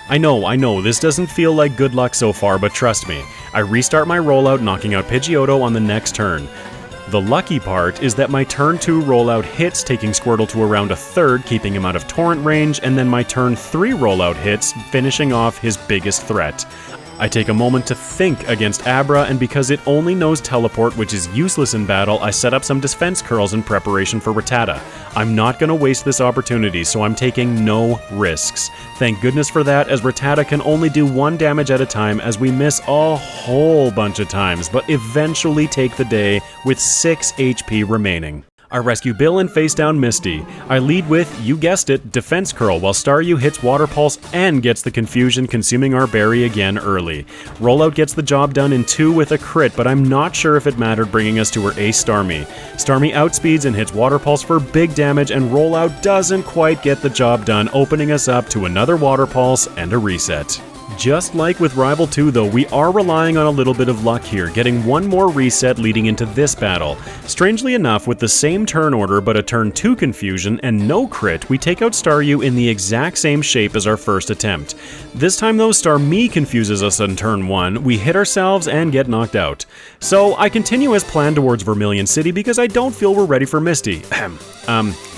I know, this doesn't feel like good luck so far, but trust me. I restart my rollout, knocking out Pidgeotto on the next turn. The lucky part is that my turn 2 rollout hits, taking Squirtle to around a third, keeping him out of Torrent range, and then my turn 3 rollout hits, finishing off his biggest threat. I take a moment to think against Abra, and because it only knows Teleport, which is useless in battle, I set up some defense curls in preparation for Rattata. I'm not going to waste this opportunity, so I'm taking no risks. Thank goodness for that, as Rattata can only do 1 damage at a time, as we miss a whole bunch of times, but eventually take the day with 6 HP remaining. I rescue Bill and face down Misty. I lead with, you guessed it, Defense Curl, while Staryu hits Water Pulse and gets the confusion, consuming our berry again early. Rollout gets the job done in 2 with a crit, but I'm not sure if it mattered, bringing us to her ace Starmie. Starmie outspeeds and hits Water Pulse for big damage, and Rollout doesn't quite get the job done, opening us up to another Water Pulse and a reset. Just like with Rival 2 though, we are relying on a little bit of luck here, getting 1 more reset leading into this battle. Strangely enough, with the same turn order but a turn 2 confusion and no crit, we take out Staryu in the exact same shape as our first attempt. This time though, Starmie confuses us on turn 1, we hit ourselves and get knocked out. So I continue as planned towards Vermilion City because I don't feel we're ready for Misty.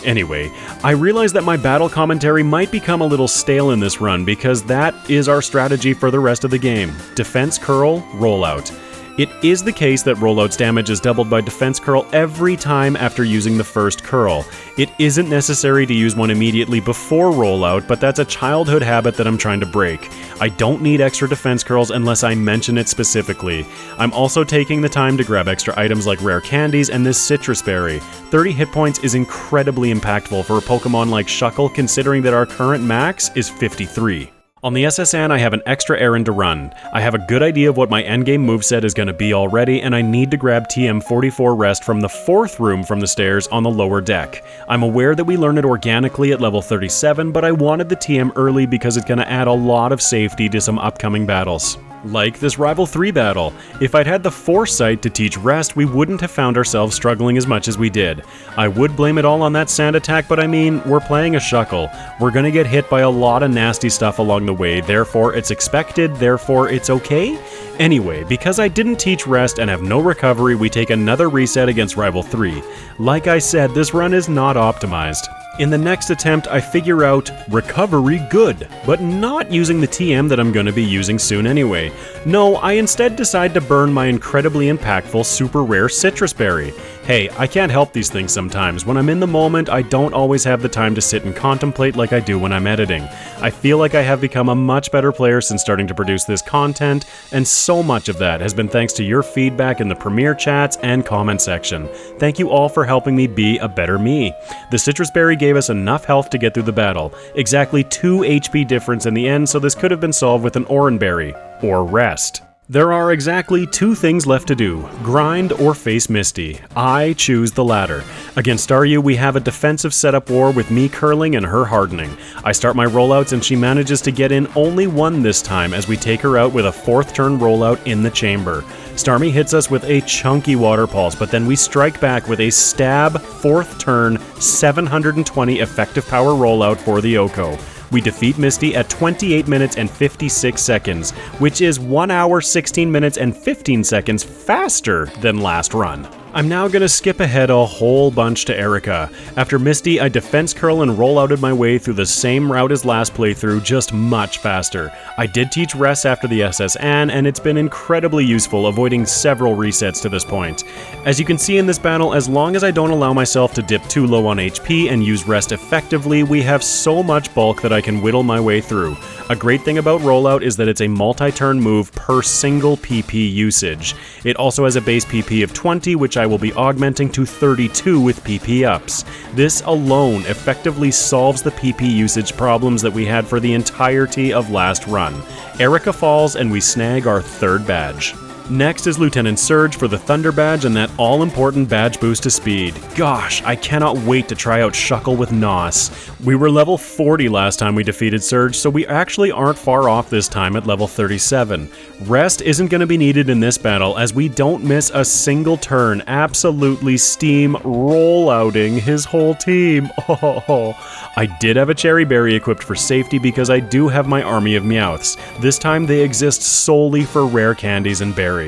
Anyway, I realize that my battle commentary might become a little stale in this run because that is our strategy for the rest of the game. Defense Curl, Rollout. It is the case that Rollout's damage is doubled by Defense Curl every time after using the first curl. It isn't necessary to use one immediately before Rollout, but that's a childhood habit that I'm trying to break. I don't need extra Defense Curls unless I mention it specifically. I'm also taking the time to grab extra items like rare candies and this citrus berry. 30 hit points is incredibly impactful for a Pokemon like Shuckle, considering that our current max is 53. On the SSN, I have an extra errand to run. I have a good idea of what my endgame moveset is going to be already, and I need to grab TM44 Rest from the 4th room from the stairs on the lower deck. I'm aware that we learn it organically at level 37, but I wanted the TM early because it's going to add a lot of safety to some upcoming battles. Like this Rival 3 battle. If I'd had the foresight to teach Rest, we wouldn't have found ourselves struggling as much as we did. I would blame it all on that sand attack, but I mean, we're playing a Shuckle. We're gonna get hit by a lot of nasty stuff along the way, therefore it's expected, therefore it's okay? Anyway, because I didn't teach Rest and have no recovery, we take another reset against Rival 3. Like I said, this run is not optimized. In the next attempt, I figure out recovery good, but not using the TM that I'm going to be using soon anyway. No, I instead decide to burn my incredibly impactful super rare citrus berry. Hey, I can't help these things sometimes. When I'm in the moment, I don't always have the time to sit and contemplate like I do when I'm editing. I feel like I have become a much better player since starting to produce this content, and so much of that has been thanks to your feedback in the Premiere chats and comment section. Thank you all for helping me be a better me. The citrus berry gave us enough health to get through the battle. Exactly 2 HP difference in the end, so this could have been solved with an Oran berry, or Rest. There are exactly 2 things left to do, grind or face Misty. I choose the latter. Against Staryu, we have a defensive setup war with me curling and her hardening. I start my rollouts and she manages to get in only 1 this time as we take her out with a 4th turn rollout in the chamber. Starmie hits us with a chunky Water Pulse, but then we strike back with a stab 4th turn 720 effective power rollout for the Oko. We defeat Misty at 28 minutes and 56 seconds, which is 1 hour, 16 minutes, and 15 seconds faster than last run. I'm now going to skip ahead a whole bunch to Erika. After Misty, I defense curl and roll outed my way through the same route as last playthrough, just much faster. I did teach Rest after the SSN, and it's been incredibly useful, avoiding several resets to this point. As you can see in this battle, as long as I don't allow myself to dip too low on HP and use Rest effectively, we have so much bulk that I can whittle my way through. A great thing about Rollout is that it's a multi-turn move per single PP usage. It also has a base PP of 20, which I will be augmenting to 32 with PP ups. This alone effectively solves the PP usage problems that we had for the entirety of last run. Erika falls and we snag our 3rd badge. Next is Lieutenant Surge for the Thunder Badge and that all-important badge boost to speed. Gosh, I cannot wait to try out Shuckle with Nos. We were level 40 last time we defeated Surge, so we actually aren't far off this time at level 37. Rest isn't going to be needed in this battle as we don't miss a single turn, absolutely steam rollouting his whole team. Oh, I did have a Cherry Berry equipped for safety because I do have my army of Meowths. This time they exist solely for rare candies and berries.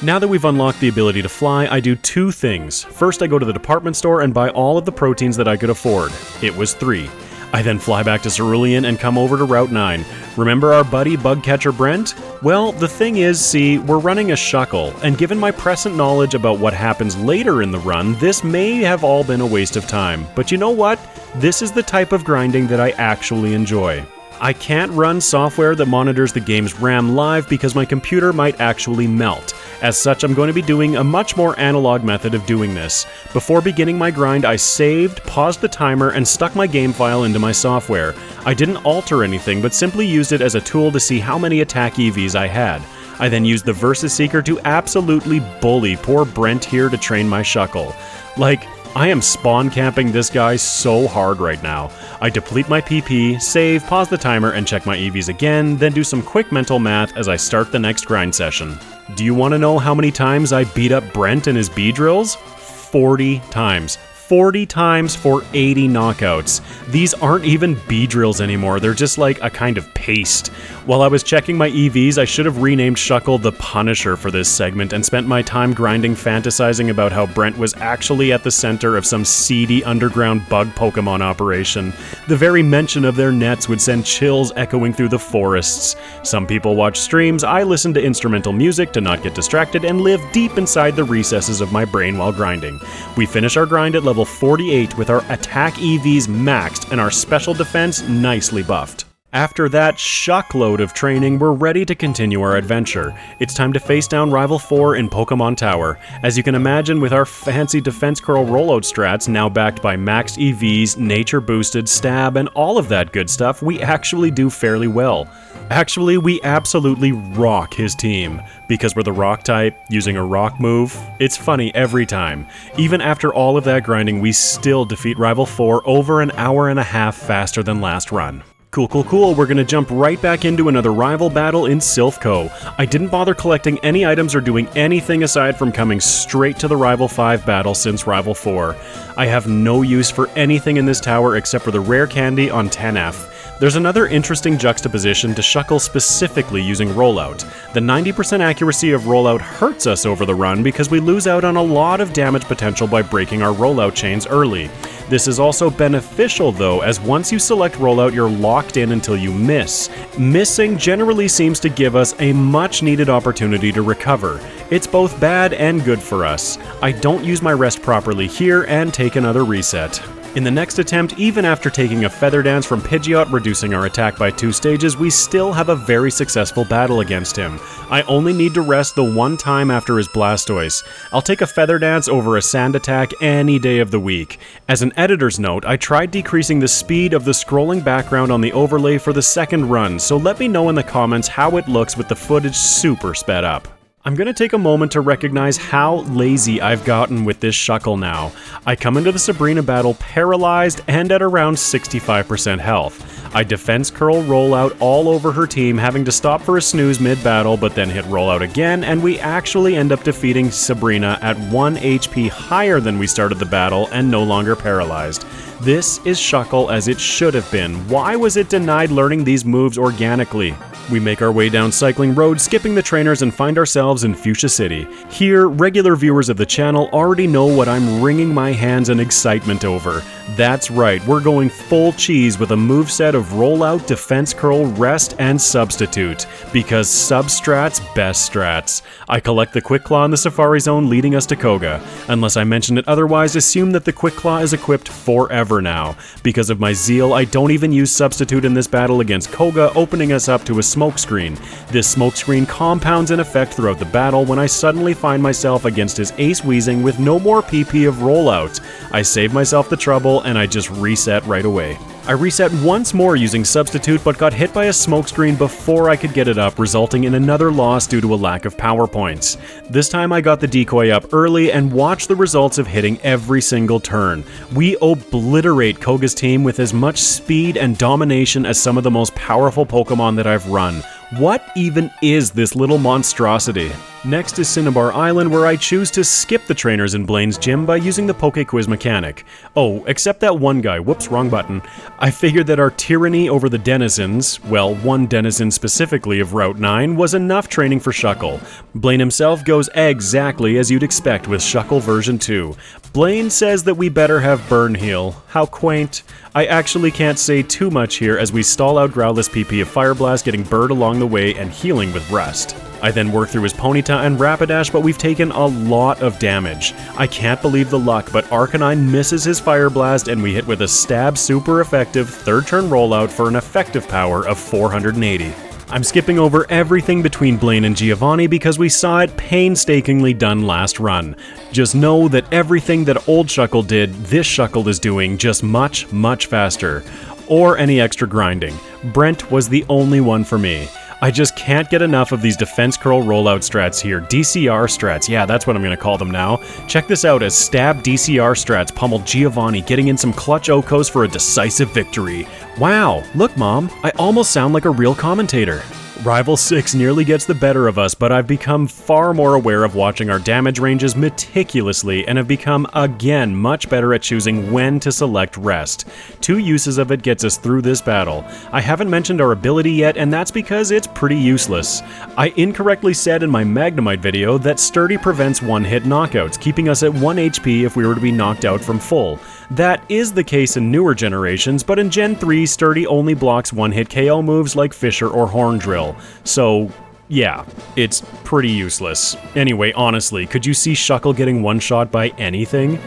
Now that we've unlocked the ability to fly, I do two things. First, I go to the department store and buy all of the proteins that I could afford. It was 3. I then fly back to Cerulean and come over to Route 9. Remember our buddy Bugcatcher Brent? Well, the thing is, see, we're running a Shuckle, and given my present knowledge about what happens later in the run, this may have all been a waste of time. But you know what? This is the type of grinding that I actually enjoy. I can't run software that monitors the game's RAM live because my computer might actually melt. As such, I'm going to be doing a much more analog method of doing this. Before beginning my grind, I saved, paused the timer, and stuck my game file into my software. I didn't alter anything, but simply used it as a tool to see how many attack EVs I had. I then used the Versus Seeker to absolutely bully poor Brent here to train my Shuckle. Like, I am spawn camping this guy so hard right now. I deplete my PP, save, pause the timer, and check my EVs again, then do some quick mental math as I start the next grind session. Do you want to know how many times I beat up Brent in his B-drills? 40 times. 40 times for 80 knockouts. These aren't even B-drills anymore, they're just like a kind of paste. While I was checking my EVs, I should have renamed Shuckle the Punisher for this segment and spent my time grinding fantasizing about how Brent was actually at the center of some seedy underground bug Pokemon operation. The very mention of their nets would send chills echoing through the forests. Some people watch streams, I listen to instrumental music to not get distracted and live deep inside the recesses of my brain while grinding. We finish our grind at level 48 with our attack EVs maxed and our special defense nicely buffed. After that shuckload of training, we're ready to continue our adventure. It's time to face down Rival 4 in Pokémon Tower. As you can imagine, with our fancy Defense Curl rollout strats now backed by maxed EVs, nature boosted, stab, and all of that good stuff, we actually do fairly well. Actually, we absolutely rock his team. Because we're the rock type, using a rock move, it's funny every time. Even after all of that grinding, we still defeat Rival 4 over an hour and a half faster than last run. Cool, we're gonna jump right back into another rival battle in Silph Co. I didn't bother collecting any items or doing anything aside from coming straight to the Rival 5 battle since Rival 4. I have no use for anything in this tower except for the rare candy on 10F. There's another interesting juxtaposition to Shuckle specifically using Rollout. The 90% accuracy of Rollout hurts us over the run because we lose out on a lot of damage potential by breaking our Rollout chains early. This is also beneficial though, as once you select Rollout, you're locked in until you miss. Missing generally seems to give us a much needed opportunity to recover. It's both bad and good for us. I don't use my rest properly here and take another reset. In the next attempt, even after taking a Feather Dance from Pidgeot reducing our attack by 2 stages, we still have a very successful battle against him. I only need to rest the one time after his Blastoise. I'll take a Feather Dance over a Sand attack any day of the week. As an editor's note, I tried decreasing the speed of the scrolling background on the overlay for the second run, so let me know in the comments how it looks with the footage super sped up. I'm going to take a moment to recognize how lazy I've gotten with this Shuckle now. I come into the Sabrina battle paralyzed and at around 65% health. I defense curl Rollout all over her team, having to stop for a snooze mid-battle but then hit Rollout again, and we actually end up defeating Sabrina at 1 HP higher than we started the battle and no longer paralyzed. This is Shuckle as it should have been. Why was it denied learning these moves organically? We make our way down Cycling Road, skipping the trainers, and find ourselves in Fuchsia City. Here, regular viewers of the channel already know what I'm wringing my hands in excitement over. That's right, we're going full cheese with a moveset of Rollout, Defense Curl, Rest, and Substitute. Because Substrats best strats. I collect the Quick Claw in the Safari Zone, leading us to Koga. Unless I mention it otherwise, assume that the Quick Claw is equipped forever now. Because of my zeal, I don't even use Substitute in this battle against Koga, opening us up to a smokescreen. This smokescreen compounds in effect throughout the battle when I suddenly find myself against his Ace Weezing with no more PP of Rollout. I save myself the trouble and I just reset right away. I reset once more using Substitute but got hit by a smokescreen before I could get it up, resulting in another loss due to a lack of power points. This time I got the decoy up early and watched the results of hitting every single turn. We obliterate Koga's team with as much speed and domination as some of the most powerful Pokemon that I've run. What even is this little monstrosity? Next is Cinnabar Island, where I choose to skip the trainers in Blaine's gym by using the Poké Quiz mechanic. Oh, except that one guy, whoops, wrong button. I figured that our tyranny over the denizens, well, one denizen specifically of Route 9, was enough training for Shuckle. Blaine himself goes exactly as you'd expect with Shuckle version 2. Blaine says that we better have Burn Heal. How quaint. I actually can't say too much here as we stall out Growlithe PP of Fire Blast, getting Bird along the way and healing with Rest. I then work through his Ponyta and Rapidash, but we've taken a lot of damage. I can't believe the luck, but Arcanine misses his Fire Blast and we hit with a stab super effective 3rd turn rollout for an effective power of 480. I'm skipping over everything between Blaine and Giovanni because we saw it painstakingly done last run. Just know that everything that old Shuckle did, this Shuckle is doing just much, much faster. Or any extra grinding. Brent was the only one for me. I just can't get enough of these defense curl rollout strats here. DCR strats, yeah, that's what I'm going to call them now. Check this out as stab DCR strats pummel Giovanni, getting in some clutch Okos for a decisive victory. Wow, look Mom, I almost sound like a real commentator. Rival 6 nearly gets the better of us, but I've become far more aware of watching our damage ranges meticulously and have become, again, much better at choosing when to select Rest. 2 uses of it gets us through this battle. I haven't mentioned our ability yet, and that's because it's pretty useless. I incorrectly said in my Magnemite video that Sturdy prevents one-hit knockouts, keeping us at 1 HP if we were to be knocked out from full. That is the case in newer generations, but in Gen 3, Sturdy only blocks one-hit KO moves like Fissure or Horn Drill. So, yeah, it's pretty useless. Anyway, honestly, could you see Shuckle getting one-shot by anything?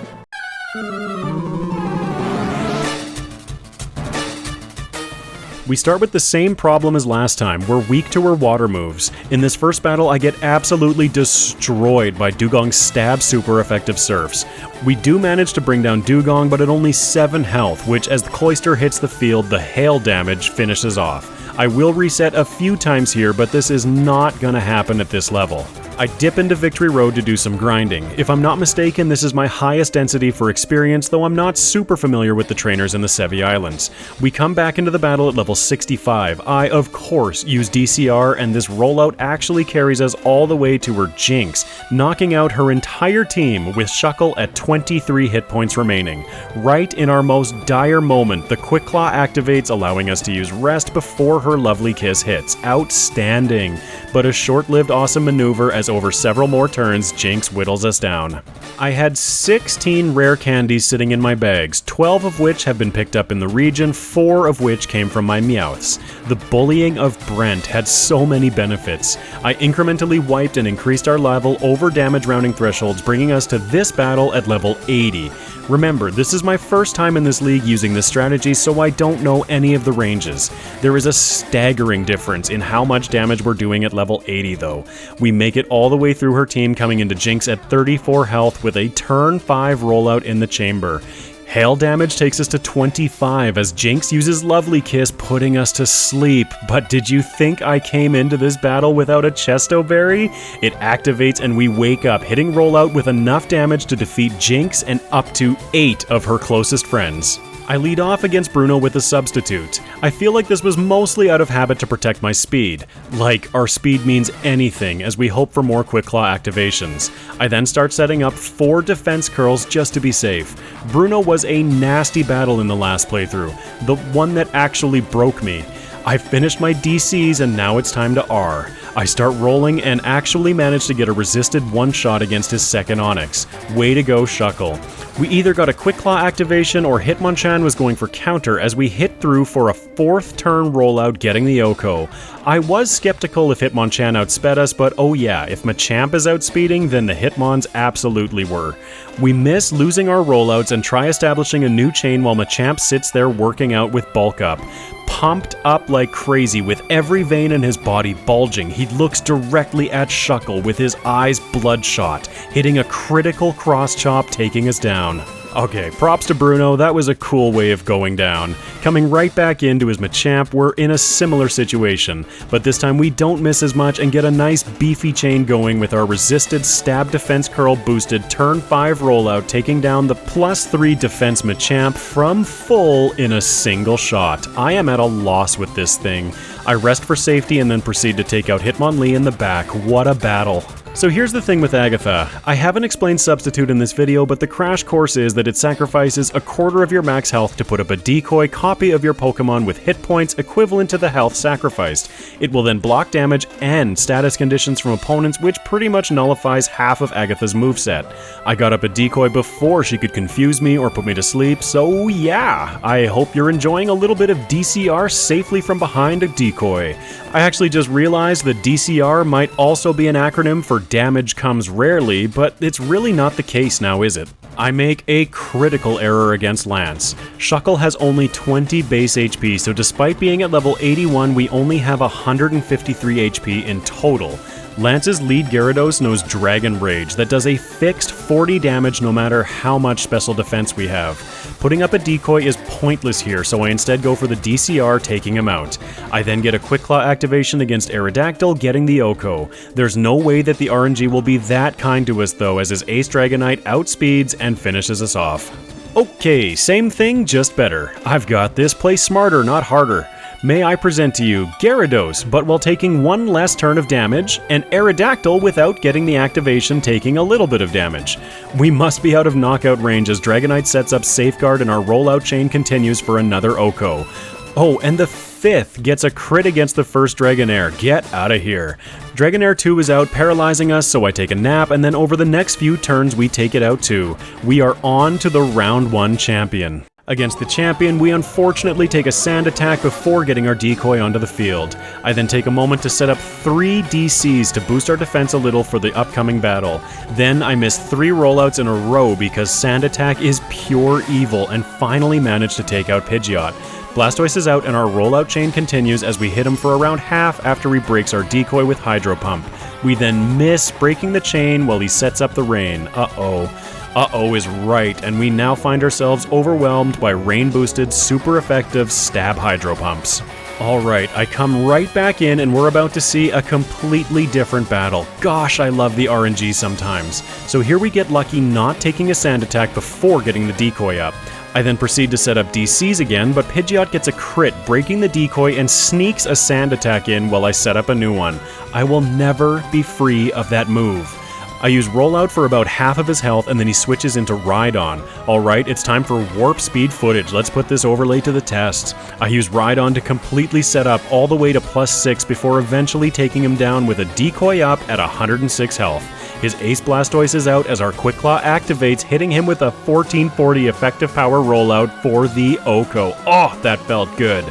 We start with the same problem as last time. We're weak to her water moves. In this first battle, I get absolutely destroyed by Dugong's stab super effective Surfs. We do manage to bring down Dugong, but at only 7 health, which as the Cloyster hits the field, the hail damage finishes off. I will reset a few times here, but this is not gonna happen at this level. I dip into Victory Road to do some grinding. If I'm not mistaken, this is my highest density for experience, though I'm not super familiar with the trainers in the Sevi Islands. We come back into the battle at level 65. I, of course, use DCR, and this rollout actually carries us all the way to her Jinx, knocking out her entire team with Shuckle at 23 hit points remaining. Right in our most dire moment, the Quick Claw activates, allowing us to use Rest before her lovely kiss hits. Outstanding! But a short-lived awesome maneuver as over several more turns, Jinx whittles us down. I had 16 rare candies sitting in my bags, 12 of which have been picked up in the region, 4 of which came from my Meowths. The bullying of Brent had so many benefits. I incrementally wiped and increased our level over damage rounding thresholds, bringing us to this battle at level 80. Remember, this is my first time in this league using this strategy, so I don't know any of the ranges. There is a staggering difference in how much damage we're doing at level 80 though. We make it all the way through her team, coming into Jinx at 34 health with a turn 5 rollout in the chamber. Hail damage takes us to 25 as Jinx uses Lovely Kiss, putting us to sleep. But did you think I came into this battle without a Chesto Berry? It activates and we wake up, hitting rollout with enough damage to defeat Jinx and up to 8 of her closest friends. I lead off against Bruno with a substitute. I feel like this was mostly out of habit to protect my speed. Like, our speed means anything as we hope for more Quick Claw activations. I then start setting up 4 defense curls just to be safe. Bruno was a nasty battle in the last playthrough, the one that actually broke me. I finished my DCs and now it's time to R. I start rolling and actually manage to get a resisted one-shot against his second Onix. Way to go, Shuckle. We either got a Quick Claw activation or Hitmonchan was going for counter as we hit through for a 4th turn rollout getting the Oko. I was skeptical if Hitmonchan outsped us, but oh yeah, if Machamp is outspeeding, then the Hitmons absolutely were. We miss losing our rollouts and try establishing a new chain while Machamp sits there working out with Bulk Up. Pumped up like crazy with every vein in his body bulging, he looks directly at Shuckle with his eyes bloodshot, hitting a critical cross chop taking us down. Okay, props to Bruno, that was a cool way of going down. Coming right back into his Machamp, we're in a similar situation, but this time we don't miss as much and get a nice beefy chain going with our resisted stab defense curl boosted turn 5 rollout, taking down the +3 defense Machamp from full in a single shot. I am at a loss with this thing. I rest for safety and then proceed to take out Hitmonlee in the back. What a battle. So here's the thing with Agatha. I haven't explained Substitute in this video, but the crash course is that it sacrifices a quarter of your max health to put up a decoy copy of your Pokemon with hit points equivalent to the health sacrificed. It will then block damage and status conditions from opponents, which pretty much nullifies half of Agatha's moveset. I got up a decoy before she could confuse me or put me to sleep, so yeah, I hope you're enjoying a little bit of DCR safely from behind a decoy. I actually just realized that DCR might also be an acronym for damage comes rarely, but it's really not the case now, is it? I make a critical error against Lance. Shuckle has only 20 base HP, so despite being at level 81, we only have 153 HP in total. Lance's lead Gyarados knows Dragon Rage that does a fixed 40 damage no matter how much special defense we have. Putting up a decoy is pointless here, so I instead go for the DCR, taking him out. I then get a Quick Claw activation against Aerodactyl, getting the Oko. There's no way that the RNG will be that kind to us though, as his Ace Dragonite outspeeds and finishes us off. Okay, same thing, just better. I've got this, play smarter, not harder. May I present to you Gyarados, but while taking one less turn of damage, and Aerodactyl without getting the activation, taking a little bit of damage. We must be out of knockout range as Dragonite sets up Safeguard and our rollout chain continues for another Oko. Oh, and the 5th gets a crit against the first Dragonair. Get out of here. Dragonair 2 is out, paralyzing us, so I take a nap, and then over the next few turns we take it out too. We are on to the round 1 champion. Against the champion, we unfortunately take a sand attack before getting our decoy onto the field. I then take a moment to set up 3 DCs to boost our defense a little for the upcoming battle. Then I miss 3 rollouts in a row because sand attack is pure evil and finally manage to take out Pidgeot. Blastoise is out and our rollout chain continues as we hit him for around half after he breaks our decoy with Hydro Pump. We then miss breaking the chain while he sets up the rain. Uh-oh is right, and we now find ourselves overwhelmed by rain-boosted, super effective stab Hydro Pumps. Alright, I come right back in and we're about to see a completely different battle. Gosh, I love the RNG sometimes. So here we get lucky not taking a sand attack before getting the decoy up. I then proceed to set up DCs again, but Pidgeot gets a crit, breaking the decoy and sneaks a sand attack in while I set up a new one. I will never be free of that move. I use Rollout for about half of his health and then he switches into Rhydon. Alright, it's time for Warp Speed footage. Let's put this overlay to the test. I use Rhydon to completely set up all the way to +6 before eventually taking him down with a decoy up at 106 health. His Ace Blastoise is out as our Quick Claw activates, hitting him with a 1440 effective power rollout for the Oko. Oh, that felt good.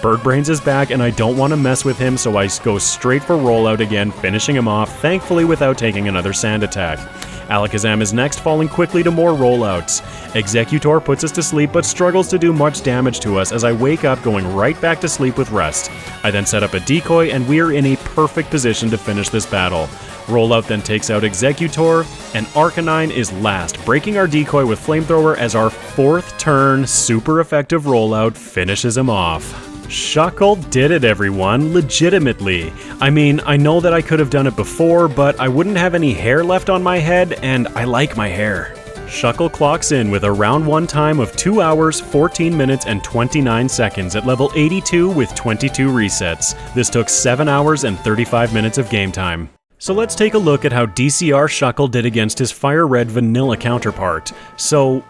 Bird Brains is back and I don't want to mess with him, so I go straight for Rollout again, finishing him off, thankfully without taking another sand attack. Alakazam is next, falling quickly to more rollouts. Executor puts us to sleep but struggles to do much damage to us as I wake up going right back to sleep with rest. I then set up a decoy and we're in a perfect position to finish this battle. Rollout then takes out Executor, and Arcanine is last, breaking our decoy with Flamethrower as our 4th turn super effective Rollout finishes him off. Shuckle did it, everyone, legitimately. I mean, I know that I could have done it before, but I wouldn't have any hair left on my head, and I like my hair. Shuckle clocks in with a round 1 time of 2 hours, 14 minutes, and 29 seconds at level 82 with 22 resets. This took 7 hours and 35 minutes of game time. So let's take a look at how DCR Shuckle did against his FireRed vanilla counterpart. So,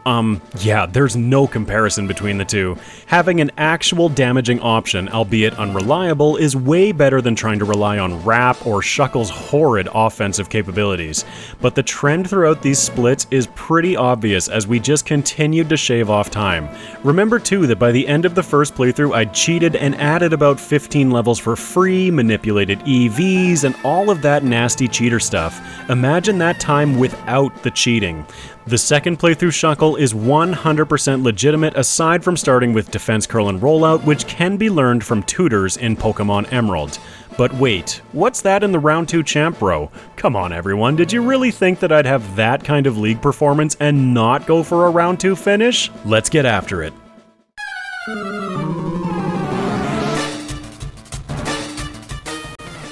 yeah, there's no comparison between the two. Having an actual damaging option, albeit unreliable, is way better than trying to rely on Wrap or Shuckle's horrid offensive capabilities. But the trend throughout these splits is pretty obvious as we just continued to shave off time. Remember too that by the end of the first playthrough I'd cheated and added about 15 levels for free, manipulated EVs, and all of that nasty cheater stuff. Imagine that time without the cheating. The second playthrough Shuckle is 100% legitimate aside from starting with Defense Curl and Rollout, which can be learned from tutors in Pokemon Emerald. But wait, what's that in the round 2 champ row? Come on everyone, did you really think that I'd have that kind of league performance and not go for a round 2 finish? Let's get after it.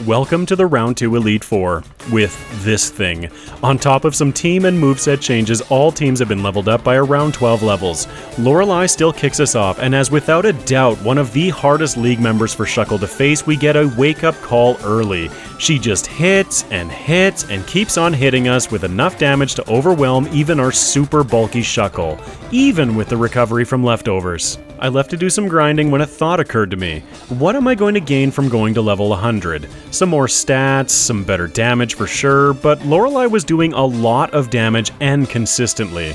Welcome to the Round 2 Elite Four, with this thing. On top of some team and moveset changes, all teams have been leveled up by around 12 levels. Lorelei still kicks us off, and as without a doubt one of the hardest league members for Shuckle to face, we get a wake-up call early. She just hits and keeps on hitting us with enough damage to overwhelm even our super bulky Shuckle, even with the recovery from leftovers. I left to do some grinding when a thought occurred to me. What am I going to gain from going to level 100? Some more stats, some better damage for sure, but Lorelei was doing a lot of damage and consistently.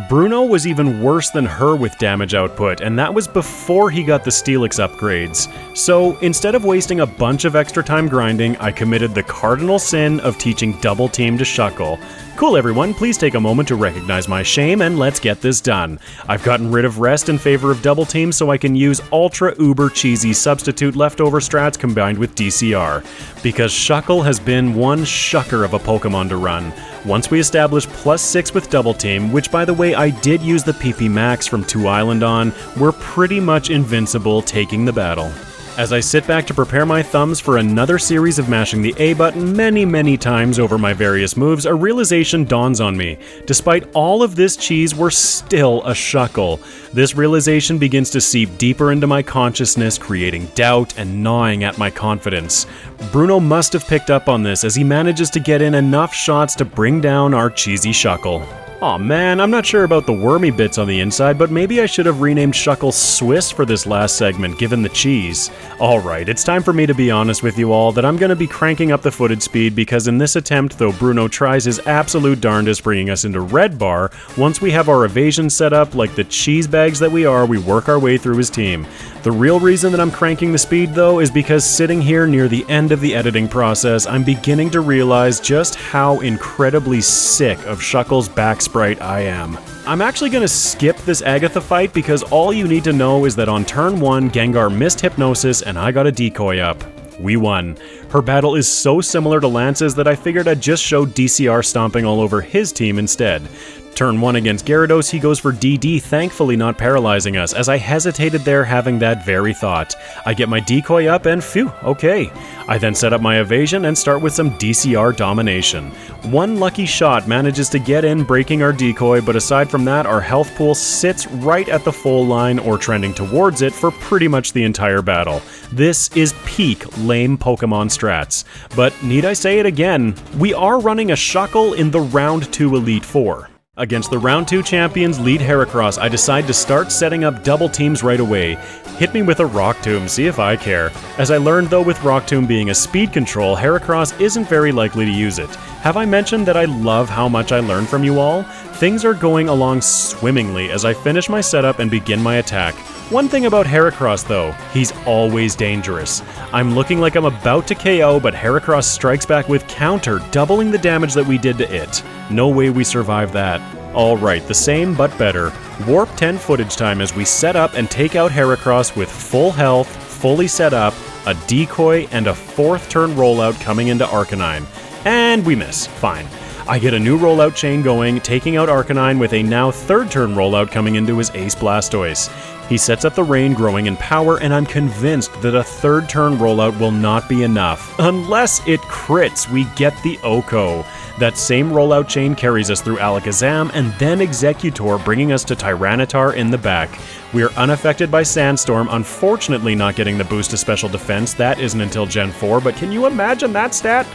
Bruno was even worse than her with damage output, and that was before he got the Steelix upgrades. So instead of wasting a bunch of extra time grinding, I committed the cardinal sin of teaching double team to Shuckle. Cool everyone, please take a moment to recognize my shame and let's get this done. I've gotten rid of rest in favor of double team so I can use ultra uber cheesy substitute leftover strats combined with DCR. Because Shuckle has been one shucker of a Pokemon to run. Once we establish +6 with double team, which by the way I did use the PP Max from 2 Island on, we're pretty much invincible taking the battle. As I sit back to prepare my thumbs for another series of mashing the A button many times over my various moves, a realization dawns on me. Despite all of this cheese, we're still a Shuckle. This realization begins to seep deeper into my consciousness, creating doubt and gnawing at my confidence. Bruno must have picked up on this as he manages to get in enough shots to bring down our cheesy Shuckle. Aw man, I'm not sure about the wormy bits on the inside, but maybe I should have renamed Shuckle Swiss for this last segment, given the cheese. Alright, it's time for me to be honest with you all that I'm going to be cranking up the footage speed because in this attempt, though Bruno tries his absolute darndest bringing us into red bar, once we have our evasion set up, like the cheese bags that we are, we work our way through his team. The real reason that I'm cranking the speed though is because sitting here near the end of the editing process, I'm beginning to realize just how incredibly sick of Shuckle's back sprite I am. I'm actually going to skip this Agatha fight because all you need to know is that on turn 1, Gengar missed Hypnosis and I got a decoy up. We won. Her battle is so similar to Lance's that I figured I'd just show DCR stomping all over his team instead. Turn 1 against Gyarados, he goes for DD, thankfully not paralyzing us, as I hesitated there having that very thought. I get my decoy up and phew, okay. I then set up my evasion and start with some DCR domination. One lucky shot manages to get in, breaking our decoy, but aside from that, our health pool sits right at the full line or trending towards it for pretty much the entire battle. This is peak lame Pokemon strats. But need I say it again, we are running a Shuckle in the Round 2 Elite Four. Against the Round 2 champions lead Heracross, I decide to start setting up double teams right away. Hit me with a Rock Tomb, see if I care. As I learned though with Rock Tomb being a speed control, Heracross isn't very likely to use it. Have I mentioned that I love how much I learn from you all? Things are going along swimmingly as I finish my setup and begin my attack. One thing about Heracross though, he's always dangerous. I'm looking like I'm about to KO, but Heracross strikes back with counter, doubling the damage that we did to it. No way we survive that. Alright, the same but better. Warp 10 footage time as we set up and take out Heracross with full health, fully set up, a decoy, and a 4th turn rollout coming into Arcanine. And we miss. Fine. I get a new rollout chain going, taking out Arcanine with a now 3rd turn rollout coming into his Ace Blastoise. He sets up the rain growing in power, and I'm convinced that a 3rd turn rollout will not be enough. Unless it crits, we get the Oko. That same rollout chain carries us through Alakazam and then Executor, bringing us to Tyranitar in the back. We are unaffected by Sandstorm, unfortunately not getting the boost to special defense. That isn't until Gen 4, but can you imagine that stat?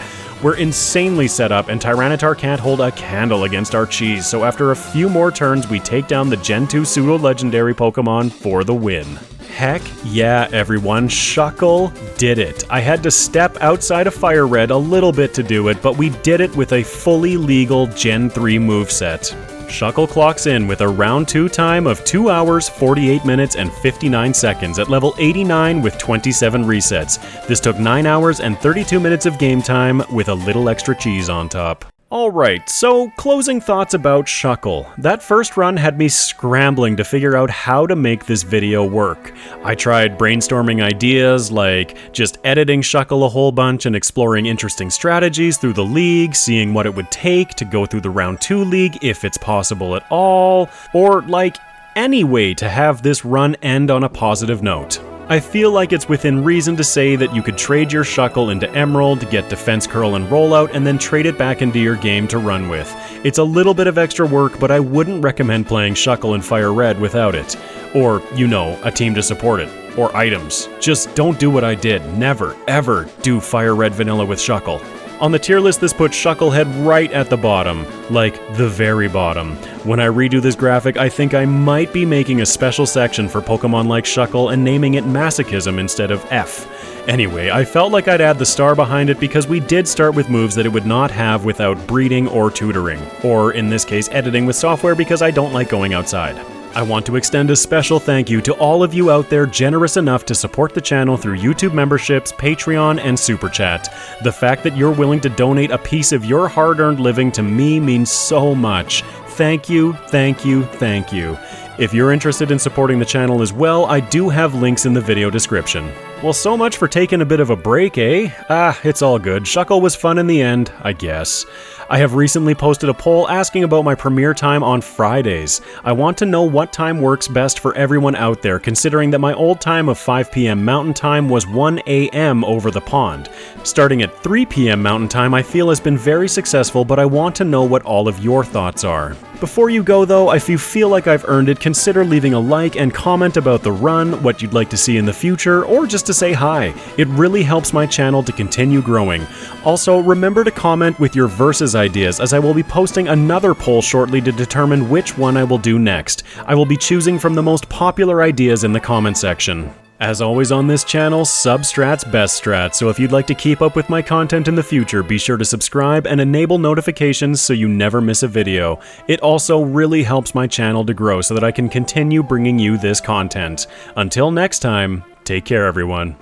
We're insanely set up, and Tyranitar can't hold a candle against our cheese, so after a few more turns, we take down the Gen 2 pseudo-legendary Pokemon for the win. Heck yeah, everyone, Shuckle did it. I had to step outside of FireRed a little bit to do it, but we did it with a fully legal Gen 3 moveset. Shuckle clocks in with a round 2 time of 2 hours, 48 minutes, and 59 seconds at level 89 with 27 resets. This took 9 hours and 32 minutes of game time with a little extra cheese on top. Alright, so closing thoughts about Shuckle. That first run had me scrambling to figure out how to make this video work. I tried brainstorming ideas like just editing Shuckle a whole bunch and exploring interesting strategies through the league, seeing what it would take to go through the round 2 league if it's possible at all, or like any way to have this run end on a positive note. I feel like it's within reason to say that you could trade your Shuckle into Emerald, get Defense Curl and Rollout, and then trade it back into your game to run with. It's a little bit of extra work, but I wouldn't recommend playing Shuckle and FireRed without it. Or, you know, a team to support it. Or items. Just don't do what I did. Never, ever do FireRed Vanilla with Shuckle. On the tier list, this puts Shucklehead right at the bottom, like the very bottom. When I redo this graphic, I think I might be making a special section for Pokemon like Shuckle and naming it Masochism instead of F. Anyway, I felt like I'd add the star behind it because we did start with moves that it would not have without breeding or tutoring, or in this case editing with software because I don't like going outside. I want to extend a special thank you to all of you out there generous enough to support the channel through YouTube memberships, Patreon, and Super Chat. The fact that you're willing to donate a piece of your hard-earned living to me means so much. Thank you, thank you, thank you. If you're interested in supporting the channel as well, I do have links in the video description. Well, so much for taking a bit of a break, eh? It's all good. Shuckle was fun in the end, I guess. I have recently posted a poll asking about my premiere time on Fridays. I want to know what time works best for everyone out there, considering that my old time of 5 p.m. Mountain Time was 1 a.m. over the pond. Starting at 3 p.m. Mountain Time I feel has been very successful, but I want to know what all of your thoughts are. Before you go though, if you feel like I've earned it, consider leaving a like and comment about the run, what you'd like to see in the future, or just to say hi. It really helps my channel to continue growing. Also, remember to comment with your versus ideas, as I will be posting another poll shortly to determine which one I will do next. I will be choosing from the most popular ideas in the comment section. As always on this channel, substrats best strats, so if you'd like to keep up with my content in the future, be sure to subscribe and enable notifications so you never miss a video. It also really helps my channel to grow so that I can continue bringing you this content. Until next time, take care everyone.